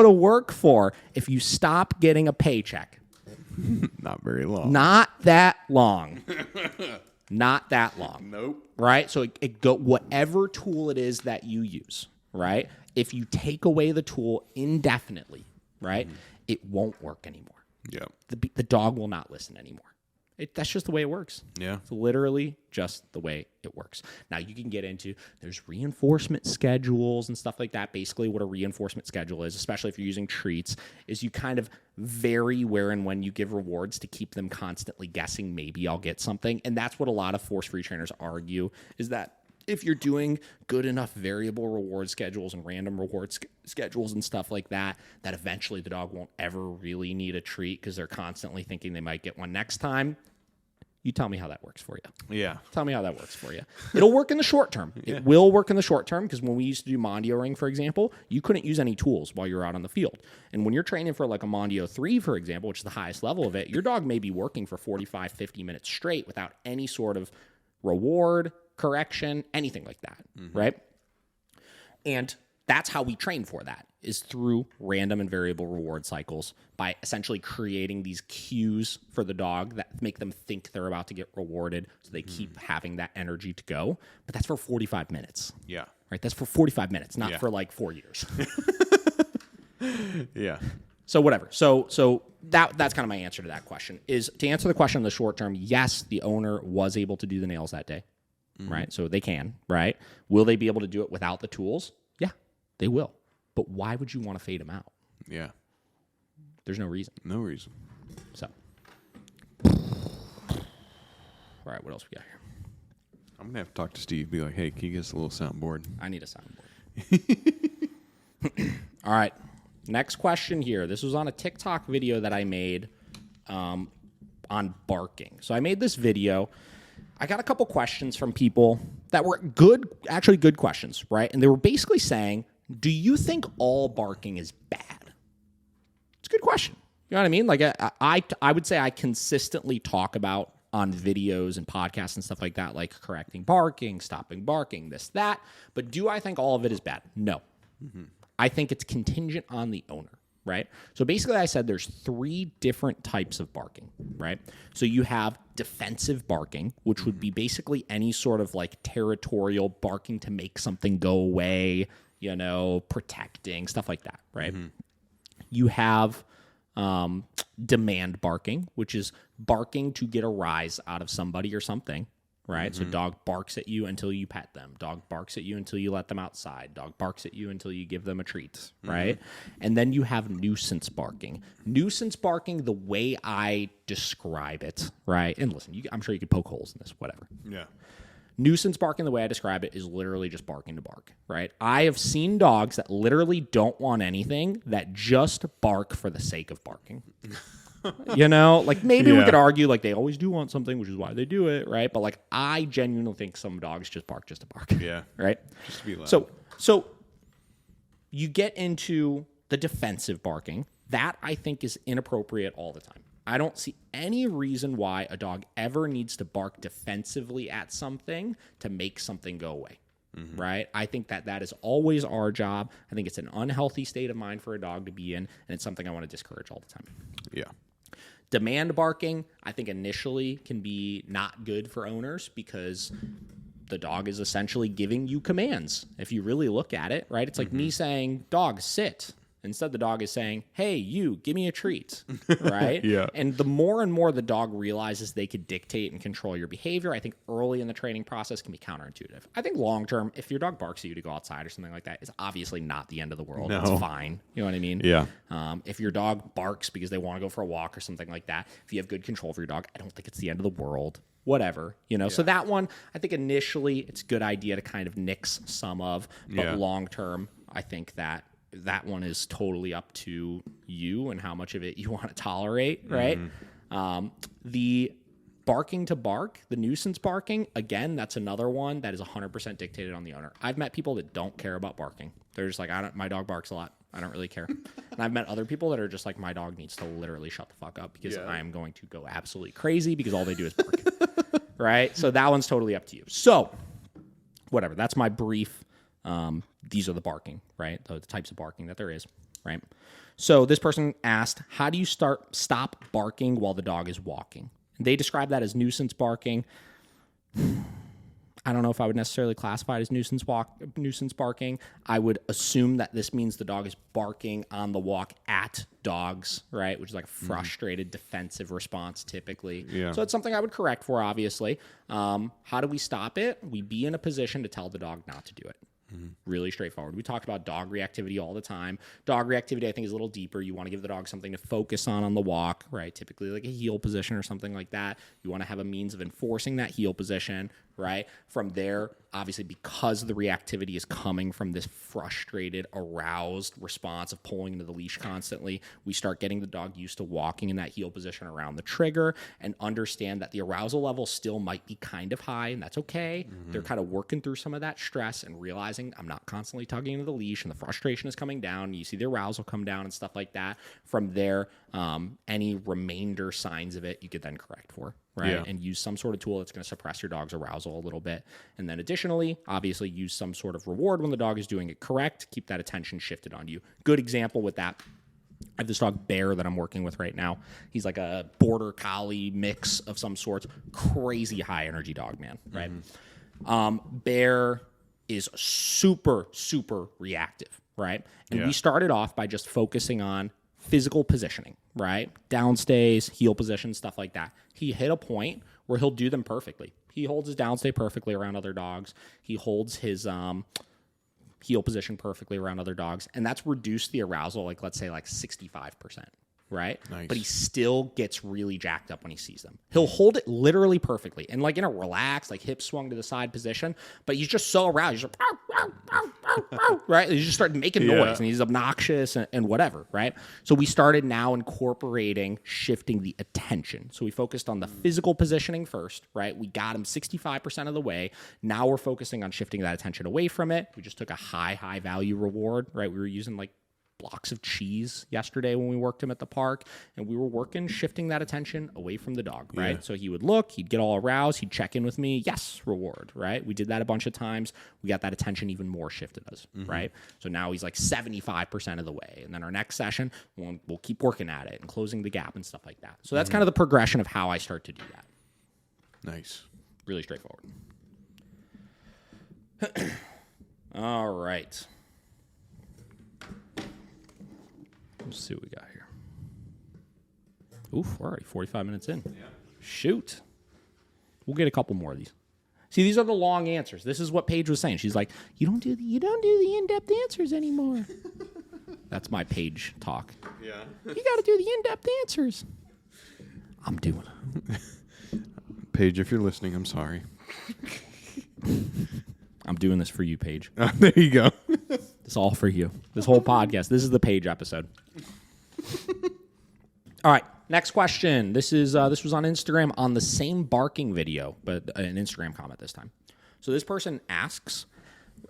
to work for if you stop getting a paycheck? Not very long. Not that long. Not that long. Nope. Right? So it go whatever tool it is that you use, right? If you take away the tool indefinitely, right, it won't work anymore. Yeah. The dog will not listen anymore. That's just the way it works. Yeah. It's literally just the way it works. Now, you can get into, there's reinforcement schedules and stuff like that. Basically, what a reinforcement schedule is, especially if you're using treats, is you kind of vary where and when you give rewards to keep them constantly guessing, maybe I'll get something. And that's what a lot of force-free trainers argue, is that if you're doing good enough variable reward schedules and random reward schedules and stuff like that, that eventually the dog won't ever really need a treat because they're constantly thinking they might get one next time. You tell me how that works for you. Yeah. Tell me how that works for you. It'll work in the short term. It will work in the short term because when we used to do Mondio Ring, for example, you couldn't use any tools while you're out on the field. And when you're training for like a Mondio 3, for example, which is the highest level of it, your dog may be working for 45, 50 minutes straight without any sort of reward, correction, anything like that, right? And that's how we train for that, is through random and variable reward cycles by essentially creating these cues for the dog that make them think they're about to get rewarded so they keep having that energy to go. But that's for 45 minutes. Yeah. Right? That's for 45 minutes, not for like 4 years. Yeah. So whatever. So that's kind of my answer to that question. Is to answer the question in the short term, yes, the owner was able to do the nails that day. Right? So they can, right? Will they be able to do it without the tools? Yeah, they will. But why would you want to fade them out? Yeah. There's no reason. No reason. So. All right, what else we got here? I'm going to have to talk to Steve, be like, hey, can you get us a little soundboard? I need a soundboard. All right, next question here. This was on a TikTok video that I made on barking. So I made this video. I got a couple questions from people that were good questions, right? And they were basically saying, do you think all barking is bad? It's a good question. You know what I mean? Like I would say I consistently talk about on videos and podcasts and stuff like that, like correcting barking, stopping barking, this, that. But do I think all of it is bad? No. I think it's contingent on the owner. Right? So basically I said there's 3 different types of barking, right? So you have defensive barking, which would be basically any sort of like territorial barking to make something go away, protecting, stuff like that, right? You have demand barking, which is barking to get a rise out of somebody or something, right? So dog barks at you until you pet them. Dog barks at you until you let them outside. Dog barks at you until you give them a treat, right? And then you have nuisance barking. Nuisance barking, the way I describe it, right? And listen, I'm sure you could poke holes in this, whatever. Yeah. Nuisance barking, the way I describe it, is literally just barking to bark, right? I have seen dogs that literally don't want anything that just bark for the sake of barking. You know, like maybe we could argue like they always do want something, which is why they do it, right? But like I genuinely think some dogs just bark just to bark. Yeah. Right? Just to be loud. So you get into the defensive barking. That I think is inappropriate all the time. I don't see any reason why a dog ever needs to bark defensively at something to make something go away, right? I think that is always our job. I think it's an unhealthy state of mind for a dog to be in, and it's something I want to discourage all the time. Yeah. Demand barking, I think initially can be not good for owners because the dog is essentially giving you commands. If you really look at it, right? It's like me saying, dog, sit. Instead, the dog is saying, hey, you, give me a treat, right? Yeah. And the more and more the dog realizes they could dictate and control your behavior, I think early in the training process can be counterintuitive. I think long term, if your dog barks at you to go outside or something like that, it's obviously not the end of the world. No. It's fine. You know what I mean? Yeah. If your dog barks because they want to go for a walk or something like that, if you have good control for your dog, I don't think it's the end of the world. Whatever, you know. Yeah. So that one, I think initially it's a good idea to kind of nix some of, but long term, I think that one is totally up to you and how much of it you want to tolerate, right? The barking to bark, the nuisance barking, again, that's another one that is 100% dictated on the owner. I've met people that don't care about barking. They're just like, my dog barks a lot. I don't really care. And I've met other people that are just like, my dog needs to literally shut the fuck up because I am going to go absolutely crazy because all they do is bark, right? So that one's totally up to you. So whatever, that's my brief. These are the barking, right? The types of barking that there is, right? So this person asked, how do you stop barking while the dog is walking? And they describe that as nuisance barking. I don't know if I would necessarily classify it as nuisance barking. I would assume that this means the dog is barking on the walk at dogs, right? Which is like a frustrated defensive response typically. Yeah. So it's something I would correct for, obviously. How do we stop it? We be in a position to tell the dog not to do it. Really straightforward. We talk about dog reactivity all the time. Dog reactivity, I think, is a little deeper. You want to give the dog something to focus on the walk, right? Typically like a heel position or something like that. You want to have a means of enforcing that heel position, right? From there, obviously, because the reactivity is coming from this frustrated, aroused response of pulling into the leash constantly, we start getting the dog used to walking in that heel position around the trigger and understand that the arousal level still might be kind of high, and that's okay. They're kind of working through some of that stress and realizing I'm not constantly tugging into the leash and the frustration is coming down. And you see the arousal come down and stuff like that. From there, any remainder signs of it, you could then correct for, right? Yeah. And use some sort of tool that's going to suppress your dog's arousal a little bit. And then additionally, obviously use some sort of reward when the dog is doing it correct. Keep that attention shifted on you. Good example with that. I have this dog, Bear, that I'm working with right now. He's like a border collie mix of some sorts. Crazy high energy dog, man, right? Bear is super, super reactive, right? And we started off by just focusing on physical positioning, right? Downstays, heel position, stuff like that. He hit a point where he'll do them perfectly. He holds his downstay perfectly around other dogs. He holds his heel position perfectly around other dogs. And that's reduced the arousal, like let's say like 65%. Right? Nice. But he still gets really jacked up when he sees them. He'll hold it literally perfectly and like in a relaxed, like hip swung to the side position, but he's just so aroused. He's like, right? He just started making noise and he's obnoxious and whatever, right? So we started now incorporating shifting the attention. So we focused on the physical positioning first, right? We got him 65% of the way. Now we're focusing on shifting that attention away from it. We just took a high value reward, right? We were using like blocks of cheese yesterday when we worked him at the park, and we were shifting that attention away from the dog, right? Yeah. So he would look, he'd get all aroused, he'd check in with me, yes, reward, right? We did that a bunch of times. We got that attention even more shifted us, right? So now he's like 75% of the way, and then our next session, we'll keep working at it and closing the gap and stuff like that. So that's kind of the progression of how I start to do that. Nice. Really straightforward. All right. Let's see what we got here. Oof, we're already 45 minutes in. Yeah. Shoot. We'll get a couple more of these. See, these are the long answers. This is what Paige was saying. She's like, you don't do the in-depth answers anymore. That's my Paige talk. Yeah. You got to do the in-depth answers. I'm doing it. Paige, if you're listening, I'm sorry. I'm doing this for you, Paige. There you go. It's all for you. This whole podcast. This is the Paige episode. All right. Next question. This was on Instagram on the same barking video, but an Instagram comment this time. So this person asks,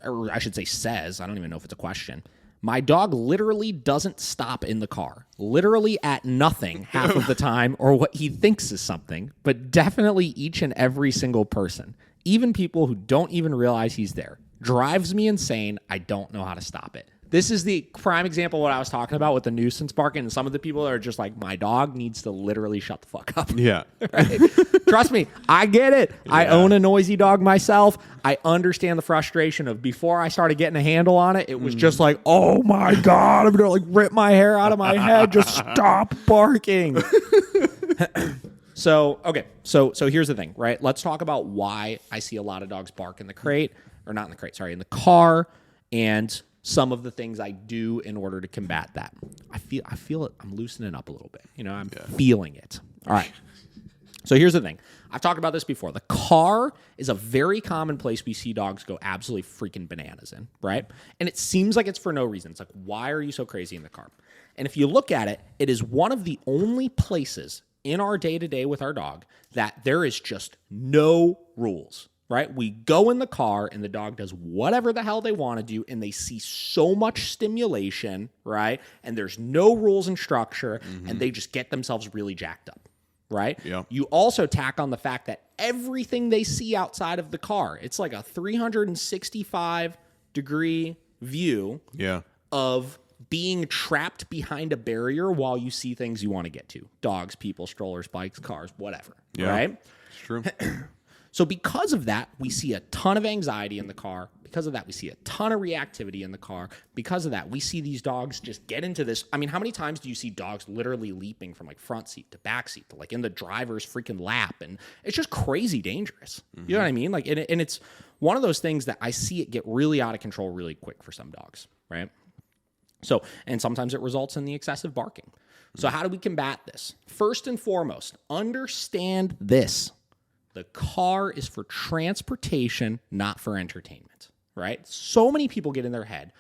or I should say says, I don't even know if it's a question. My dog literally doesn't stop in the car, literally at nothing half of the time or what he thinks is something, but definitely each and every single person, even people who don't even realize he's there. Drives me insane. I don't know how to stop it. This is the prime example of what I was talking about with the nuisance barking. And some of the people that are just like, my dog needs to literally shut the fuck up. Yeah. Right? Trust me, I get it. Yeah. I own a noisy dog myself. I understand the frustration of before I started getting a handle on it. It was just like, oh my God, I'm going to like rip my hair out of my head. Just stop barking. So here's the thing, right? Let's talk about why I see a lot of dogs bark in the crate, or not in the crate, sorry, in the car, and some of the things I do in order to combat that. I feel it. I'm loosening up a little bit. I'm feeling it. All right. So here's the thing. I've talked about this before. The car is a very common place we see dogs go absolutely freaking bananas in, right? And it seems like it's for no reason. It's like, why are you so crazy in the car? And if you look at it, it is one of the only places in our day-to-day with our dog that there is just no rules. Right? We go in the car and the dog does whatever the hell they want to do, and they see so much stimulation, right? And there's no rules and structure, and they just get themselves really jacked up, right? Yeah. You also tack on the fact that everything they see outside of the car, it's like a 365-degree view of being trapped behind a barrier while you see things you want to get to. Dogs, people, strollers, bikes, cars, whatever, right? It's true. So because of that, we see a ton of anxiety in the car. Because of that, we see a ton of reactivity in the car. Because of that, we see these dogs just get into this. I mean, how many times do you see dogs literally leaping from like front seat to back seat to like in the driver's freaking lap? And it's just crazy dangerous. You know what I mean? Like, and it's one of those things that I see it get really out of control really quick for some dogs, right? So, and sometimes it results in the excessive barking. So how do we combat this? First and foremost, understand this. The car is for transportation, not for entertainment, right? So many people get in their head,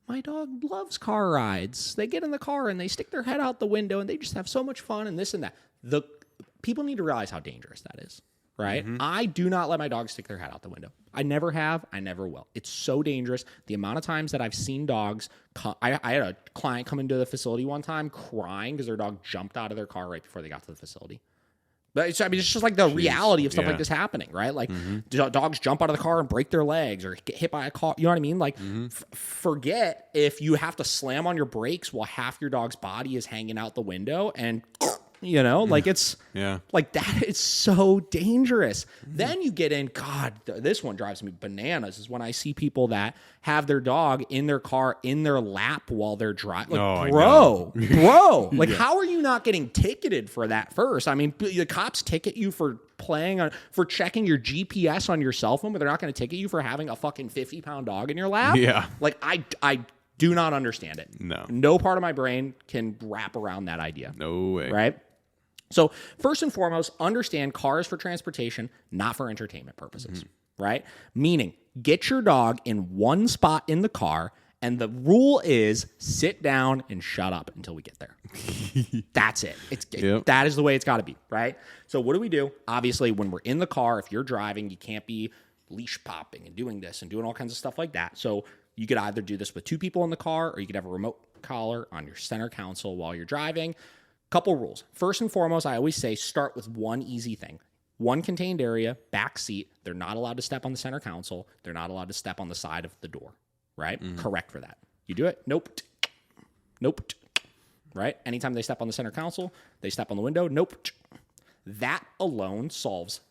my dog loves car rides. They get in the car and they stick their head out the window and they just have so much fun and this and that. The people need to realize how dangerous that is, right? I do not let my dog stick their head out the window. I never have. I never will. It's so dangerous. The amount of times that I've seen dogs, I had a client come into the facility one time crying because their dog jumped out of their car right before they got to the facility. But it's just like the reality of stuff like this happening, right? Like dogs jump out of the car and break their legs or get hit by a car. You know what I mean? Like forget if you have to slam on your brakes while half your dog's body is hanging out the window and, like it's like that. It's so dangerous. Then you get in, God, this one drives me bananas is when I see people that have their dog in their car, in their lap while they're driving. Like, bro, like how are you not getting ticketed for that first? I mean, the cops ticket you for for checking your GPS on your cell phone, but they're not going to ticket you for having a fucking 50-pound dog in your lap. Yeah. Like I do not understand it. No part of my brain can wrap around that idea. No way. Right? So first and foremost, understand cars for transportation, not for entertainment purposes, right? Meaning get your dog in one spot in the car, and the rule is sit down and shut up until we get there. That's it. That is the way it's got to be, right? So what do? Obviously, when we're in the car, if you're driving, you can't be leash popping and doing this and doing all kinds of stuff like that. So you could either do this with two people in the car, or you could have a remote collar on your center console while you're driving. Couple rules. First and foremost, I always say start with one easy thing. One contained area, back seat. They're not allowed to step on the center console. They're not allowed to step on the side of the door, right? Correct for that. You do it? Nope. Right? Anytime they step on the center console, they step on the window. Nope. That alone solves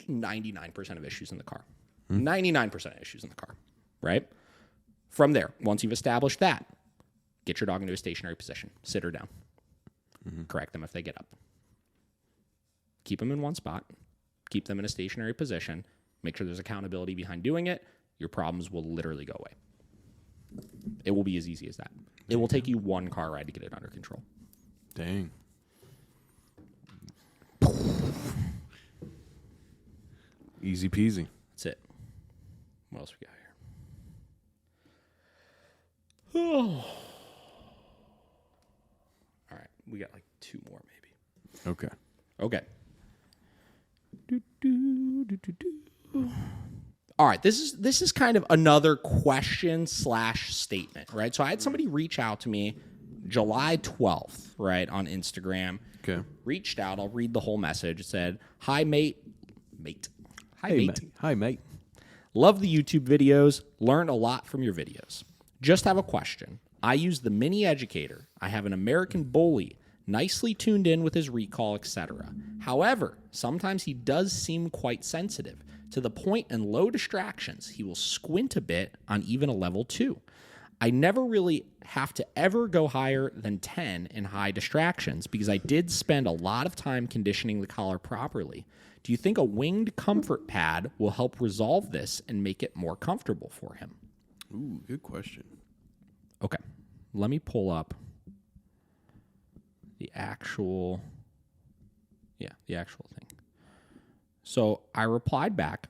99% of issues in the car. 99% of issues in the car, right? From there, once you've established that, get your dog into a stationary position. Sit her down. Correct them if they get up. Keep them in one spot. Keep them in a stationary position. make sure there's accountability behind doing it, your problems will literally go away. It will be as easy as that. It will take you one car ride to get it under control. Dang. Easy peasy. That's it. What else we got here? Oh. All right. We got like 2 more maybe. Okay. All right, this is kind of another question / statement, right? So I had somebody reach out to me July 12th, right, on Instagram. Okay. Reached out. I'll read the whole message. It said, "Hi, mate. Hi, Hey, mate. Hi, mate. Love the YouTube videos. Learned a lot from your videos. Just have a question. I use the Mini Educator. I have an American Bully, nicely tuned in with his recall, etc. However, sometimes he does seem quite sensitive. To the point in low distractions, he will squint a bit on even a level 2. I never really have to ever go higher than 10 in high distractions because I did spend a lot of time conditioning the collar properly. Do you think a winged comfort pad will help resolve this and make it more comfortable for him?" Ooh, good question. Okay, let me pull up the actual thing. So I replied back.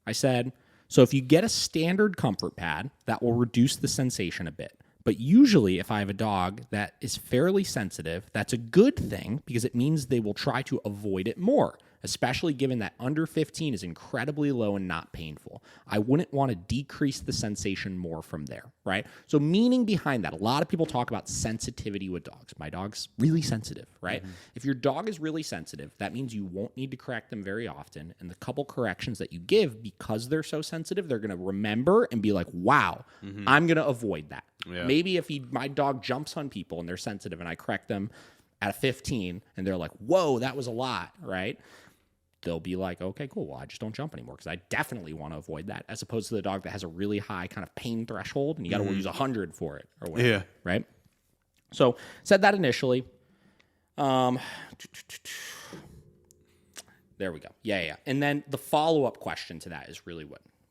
I said, "So if you get a standard comfort pad, that will reduce the sensation a bit. But usually if I have a dog that is fairly sensitive, that's a good thing because it means they will try to avoid it more, especially given that under 15 is incredibly low and not painful. I wouldn't want to decrease the sensation more from there," right? So meaning behind that, a lot of people talk about sensitivity with dogs. My dog's really sensitive, right? Mm-hmm. If your dog is really sensitive, that means you won't need to correct them very often. And the couple corrections that you give, because they're so sensitive, they're going to remember and be like, wow, I'm going to avoid that. Yeah. Maybe if my dog jumps on people and they're sensitive and I correct them at a 15 and they're like, whoa, that was a lot, right? They'll be like, okay, cool. Well, I just don't jump anymore because I definitely want to avoid that, as opposed to the dog that has a really high kind of pain threshold and you got to use 100 for it or whatever. Yeah. Right? So said that initially. There we go. Yeah. And then the follow-up question to that is really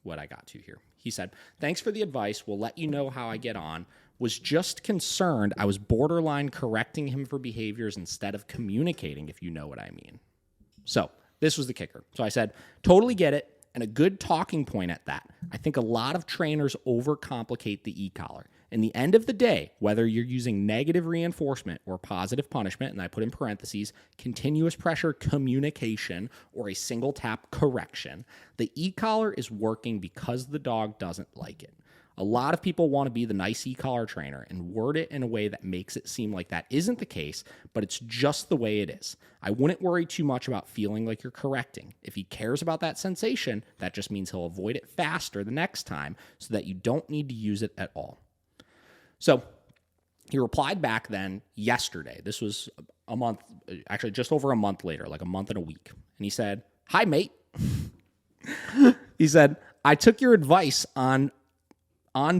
what I got to here. He said, "Thanks for the advice. We'll let you know how I get on. Was just concerned I was borderline correcting him for behaviors instead of communicating, if you know what I mean." So this was the kicker. So I said, "Totally get it, and a good talking point at that. I think a lot of trainers overcomplicate the e-collar. In the end of the day, whether you're using negative reinforcement or positive punishment," and I put in parentheses, "continuous pressure communication or a single tap correction, the e-collar is working because the dog doesn't like it. A lot of people want to be the nice e-collar trainer and word it in a way that makes it seem like that isn't the case, but it's just the way it is. I wouldn't worry too much about feeling like you're correcting. If he cares about that sensation, that just means he'll avoid it faster the next time so that you don't need to use it at all." So he replied back then yesterday. This was a month, actually just over a month later, like a month and a week. And he said, "Hi, mate." He said, "I took your advice on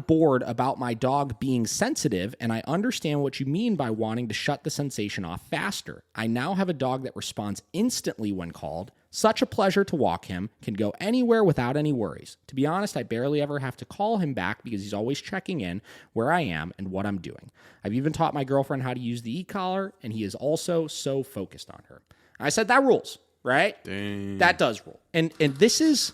board about my dog being sensitive, and I understand what you mean by wanting to shut the sensation off faster. I now have a dog that responds instantly when called. Such a pleasure to walk him, can go anywhere without any worries. To be honest, I barely ever have to call him back because he's always checking in where I am and what I'm doing. I've even taught my girlfriend how to use the e-collar, and he is also so focused on her." I said, that rules, right? Dang. That does rule. And this is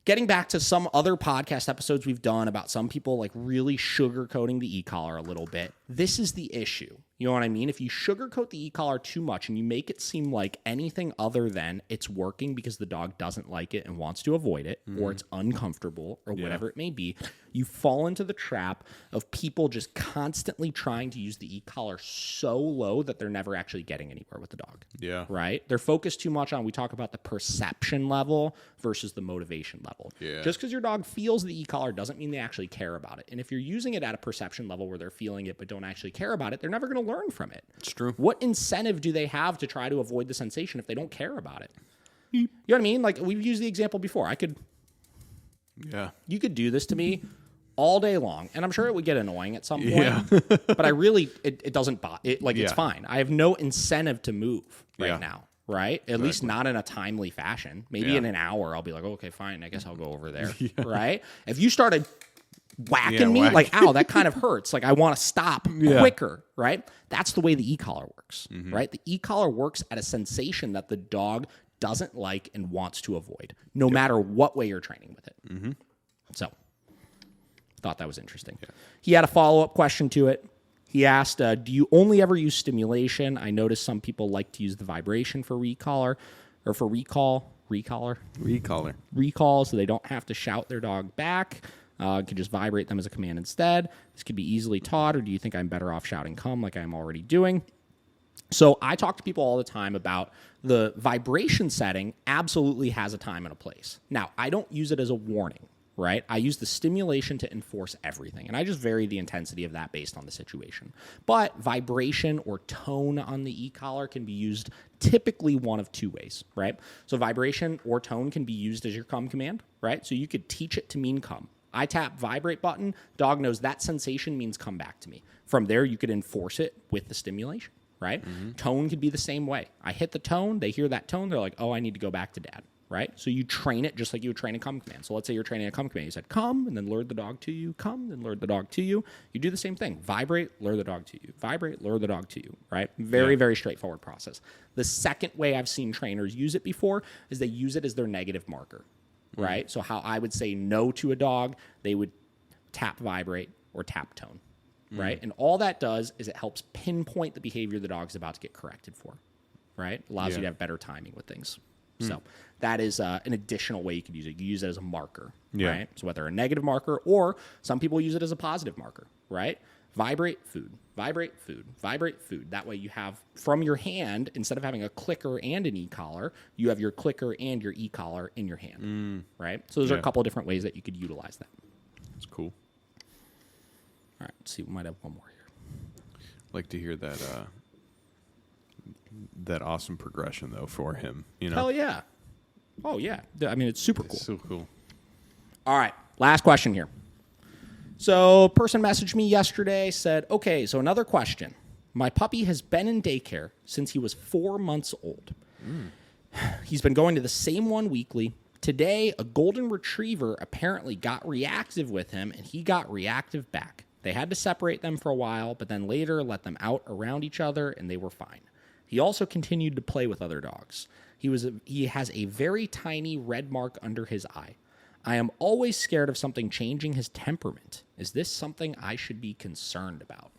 getting back to some other podcast episodes we've done about some people like really sugarcoating the e-collar a little bit. This is the issue. You know what I mean? If you sugarcoat the e-collar too much and you make it seem like anything other than it's working because the dog doesn't like it and wants to avoid it, or it's uncomfortable or whatever it may be, you fall into the trap of people just constantly trying to use the e-collar so low that they're never actually getting anywhere with the dog. Yeah. Right? They're focused too much on, we talk about the perception level versus the motivation level. Yeah. Just because your dog feels the e-collar doesn't mean they actually care about it. And if you're using it at a perception level where they're feeling it but don't actually care about it, they're never going to learn from it. It's true. What incentive do they have to try to avoid the sensation if they don't care about it? You know what I mean? Like, we've used the example before. You could do this to me all day long, and I'm sure it would get annoying at some point. Yeah. But I really, it doesn't bother. It's fine. I have no incentive to move right now, right? At least not in a timely fashion. Maybe in an hour, I'll be like, okay, fine. I guess I'll go over there, right? If you started whacking me, like, ow, that kind of hurts. Like, I want to stop quicker, right? That's the way the e-collar works, right? The e-collar works at a sensation that the dog doesn't like and wants to avoid, no matter what way you're training with it. So, thought that was interesting. He had a follow-up question to it. He asked, do you only ever use stimulation? I noticed some people like to use the vibration for recall, so they don't have to shout their dog back. Could just vibrate them as a command instead. This could be easily taught, or do you think I'm better off shouting come like I'm already doing? So I talk to people all the time about the vibration setting absolutely has a time and a place. Now, I don't use it as a warning, right? I use the stimulation to enforce everything, and I just vary the intensity of that based on the situation. But vibration or tone on the e-collar can be used typically one of two ways, right? So vibration or tone can be used as your come command, right? So you could teach it to mean come. I tap vibrate button, dog knows that sensation means come back to me. From there, you could enforce it with the stimulation, right? Tone could be the same way. I hit the tone, they hear that tone, they're like, oh, I need to go back to dad, right? So you train it just like you would train a come command. So let's say you're training a come command. You said come, and then lured the dog to you, come, then lured the dog to you. You do the same thing. Vibrate, lure the dog to you. Vibrate, lure the dog to you, right? Very, very straightforward process. The second way I've seen trainers use it before is they use it as their negative marker, right? So how I would say no to a dog, they would tap vibrate or tap tone, right? And all that does is it helps pinpoint the behavior the dog's about to get corrected for, right? Allows you to have better timing with things. So that is an additional way you could use it. You use it as a marker, right? So whether a negative marker or some people use it as a positive marker, right? Vibrate, food, vibrate, food, vibrate, food. That way you have from your hand, instead of having a clicker and an e-collar, you have your clicker and your e-collar in your hand, right? So those are a couple of different ways that you could utilize that. That's cool. All right, let's see. We might have one more here. Like to hear that that awesome progression though for him. You know, Hell yeah. Oh yeah. I mean, it's super cool. It's so cool. All right, last question here. So, a person messaged me yesterday, said, okay, so another question. My puppy has been in daycare since he was 4 months old. He's been going to the same one weekly. Today, a golden retriever apparently got reactive with him, and he got reactive back. They had to separate them for a while, but then later let them out around each other, and they were fine. He also continued to play with other dogs. He has a very tiny red mark under his eye. I am always scared of something changing his temperament. Is this something I should be concerned about?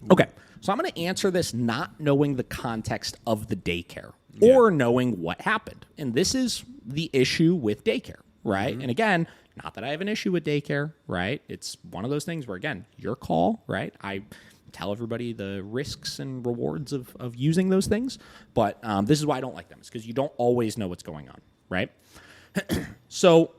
Okay, so I'm going to answer this not knowing the context of the daycare or knowing what happened. And this is the issue with daycare, right? And again, not that I have an issue with daycare, right? It's one of those things where, again, your call, right? I tell everybody the risks and rewards of using those things. But this is why I don't like them. It's because you don't always know what's going on, right? So,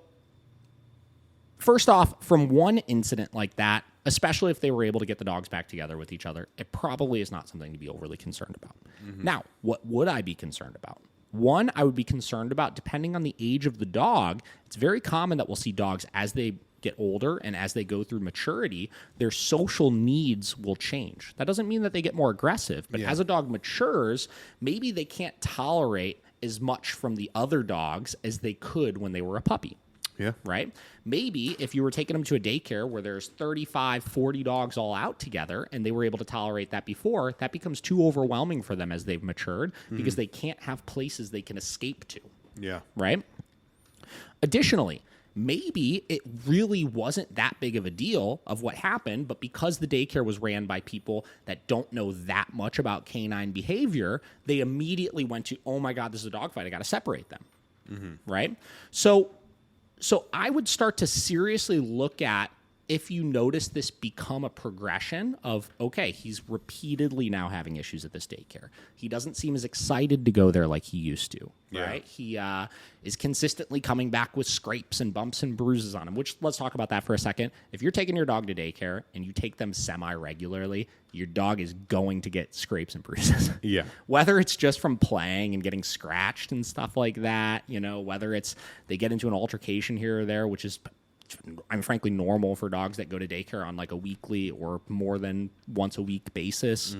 first off, from one incident like that, especially if they were able to get the dogs back together with each other, it probably is not something to be overly concerned about. Now, what would I be concerned about? One, I would be concerned about, depending on the age of the dog, it's very common that we'll see dogs as they get older and as they go through maturity, their social needs will change. That doesn't mean that they get more aggressive, but as a dog matures, maybe they can't tolerate as much from the other dogs as they could when they were a puppy. Yeah. Right? Maybe if you were taking them to a daycare where there's 35, 40 dogs all out together and they were able to tolerate that before, that becomes too overwhelming for them as they've matured because they can't have places they can escape to. Yeah. Right? Additionally, maybe it really wasn't that big of a deal of what happened, but because the daycare was ran by people that don't know that much about canine behavior, they immediately went to, oh my God, this is a dog fight. I got to separate them. Right? So I would start to seriously look at if you notice this become a progression of, okay, he's repeatedly now having issues at this daycare. He doesn't seem as excited to go there like he used to, right? He is consistently coming back with scrapes and bumps and bruises on him, which let's talk about that for a second. If you're taking your dog to daycare and you take them semi-regularly, your dog is going to get scrapes and bruises. Yeah. Whether it's just from playing and getting scratched and stuff like that, you know, whether it's they get into an altercation here or there, which is frankly normal for dogs that go to daycare on like a weekly or more than once a week basis.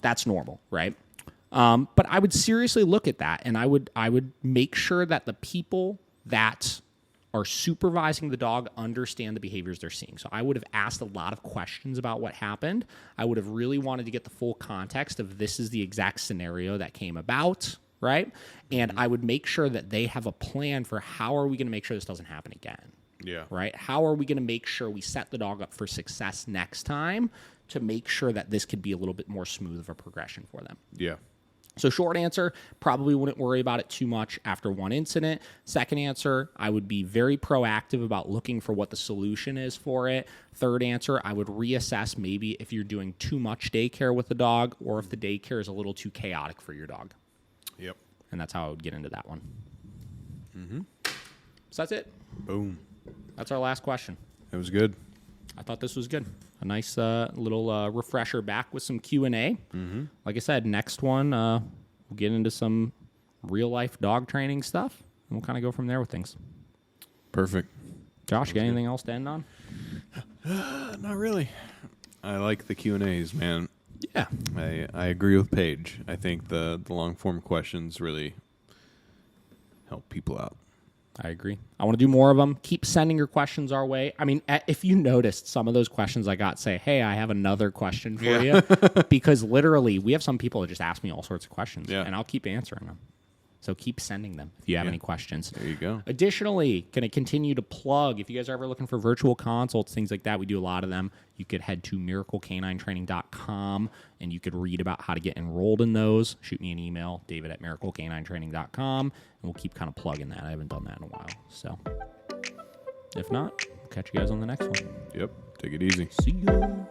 That's normal, right? But I would seriously look at that, and I would make sure that the people that are supervising the dog understand the behaviors they're seeing. So I would have asked a lot of questions about what happened. I would have really wanted to get the full context of this is the exact scenario that came about, right? And I would make sure that they have a plan for how are we going to make sure this doesn't happen again. Yeah. Right? How are we going to make sure we set the dog up for success next time to make sure that this could be a little bit more smooth of a progression for them? Yeah. So short answer, probably wouldn't worry about it too much after one incident. Second answer, I would be very proactive about looking for what the solution is for it. Third answer, I would reassess maybe if you're doing too much daycare with the dog or if the daycare is a little too chaotic for your dog. Yep. And that's how I would get into that one. So that's it. Boom. That's our last question. It was good. I thought this was good. A nice little refresher back with some Q&A. Like I said, next one, we'll get into some real-life dog training stuff, and we'll kind of go from there with things. Perfect. Josh, you got anything else to end on? Not really. I like the Q&As, man. Yeah. I agree with Paige. I think the long-form questions really help people out. I agree. I want to do more of them. Keep sending your questions our way. I mean, if you noticed some of those questions I got, say, hey, I have another question for you. Because literally, we have some people that just ask me all sorts of questions, and I'll keep answering them. So keep sending them if you have any questions. There you go. Additionally, going to continue to plug, if you guys are ever looking for virtual consults, things like that, we do a lot of them. You could head to miracleCanineTraining.com and you could read about how to get enrolled in those. Shoot me an email, david@miracleCanineTraining.com, and we'll keep kind of plugging that. I haven't done that in a while. So if not, we'll catch you guys on the next one. Yep. Take it easy. See you.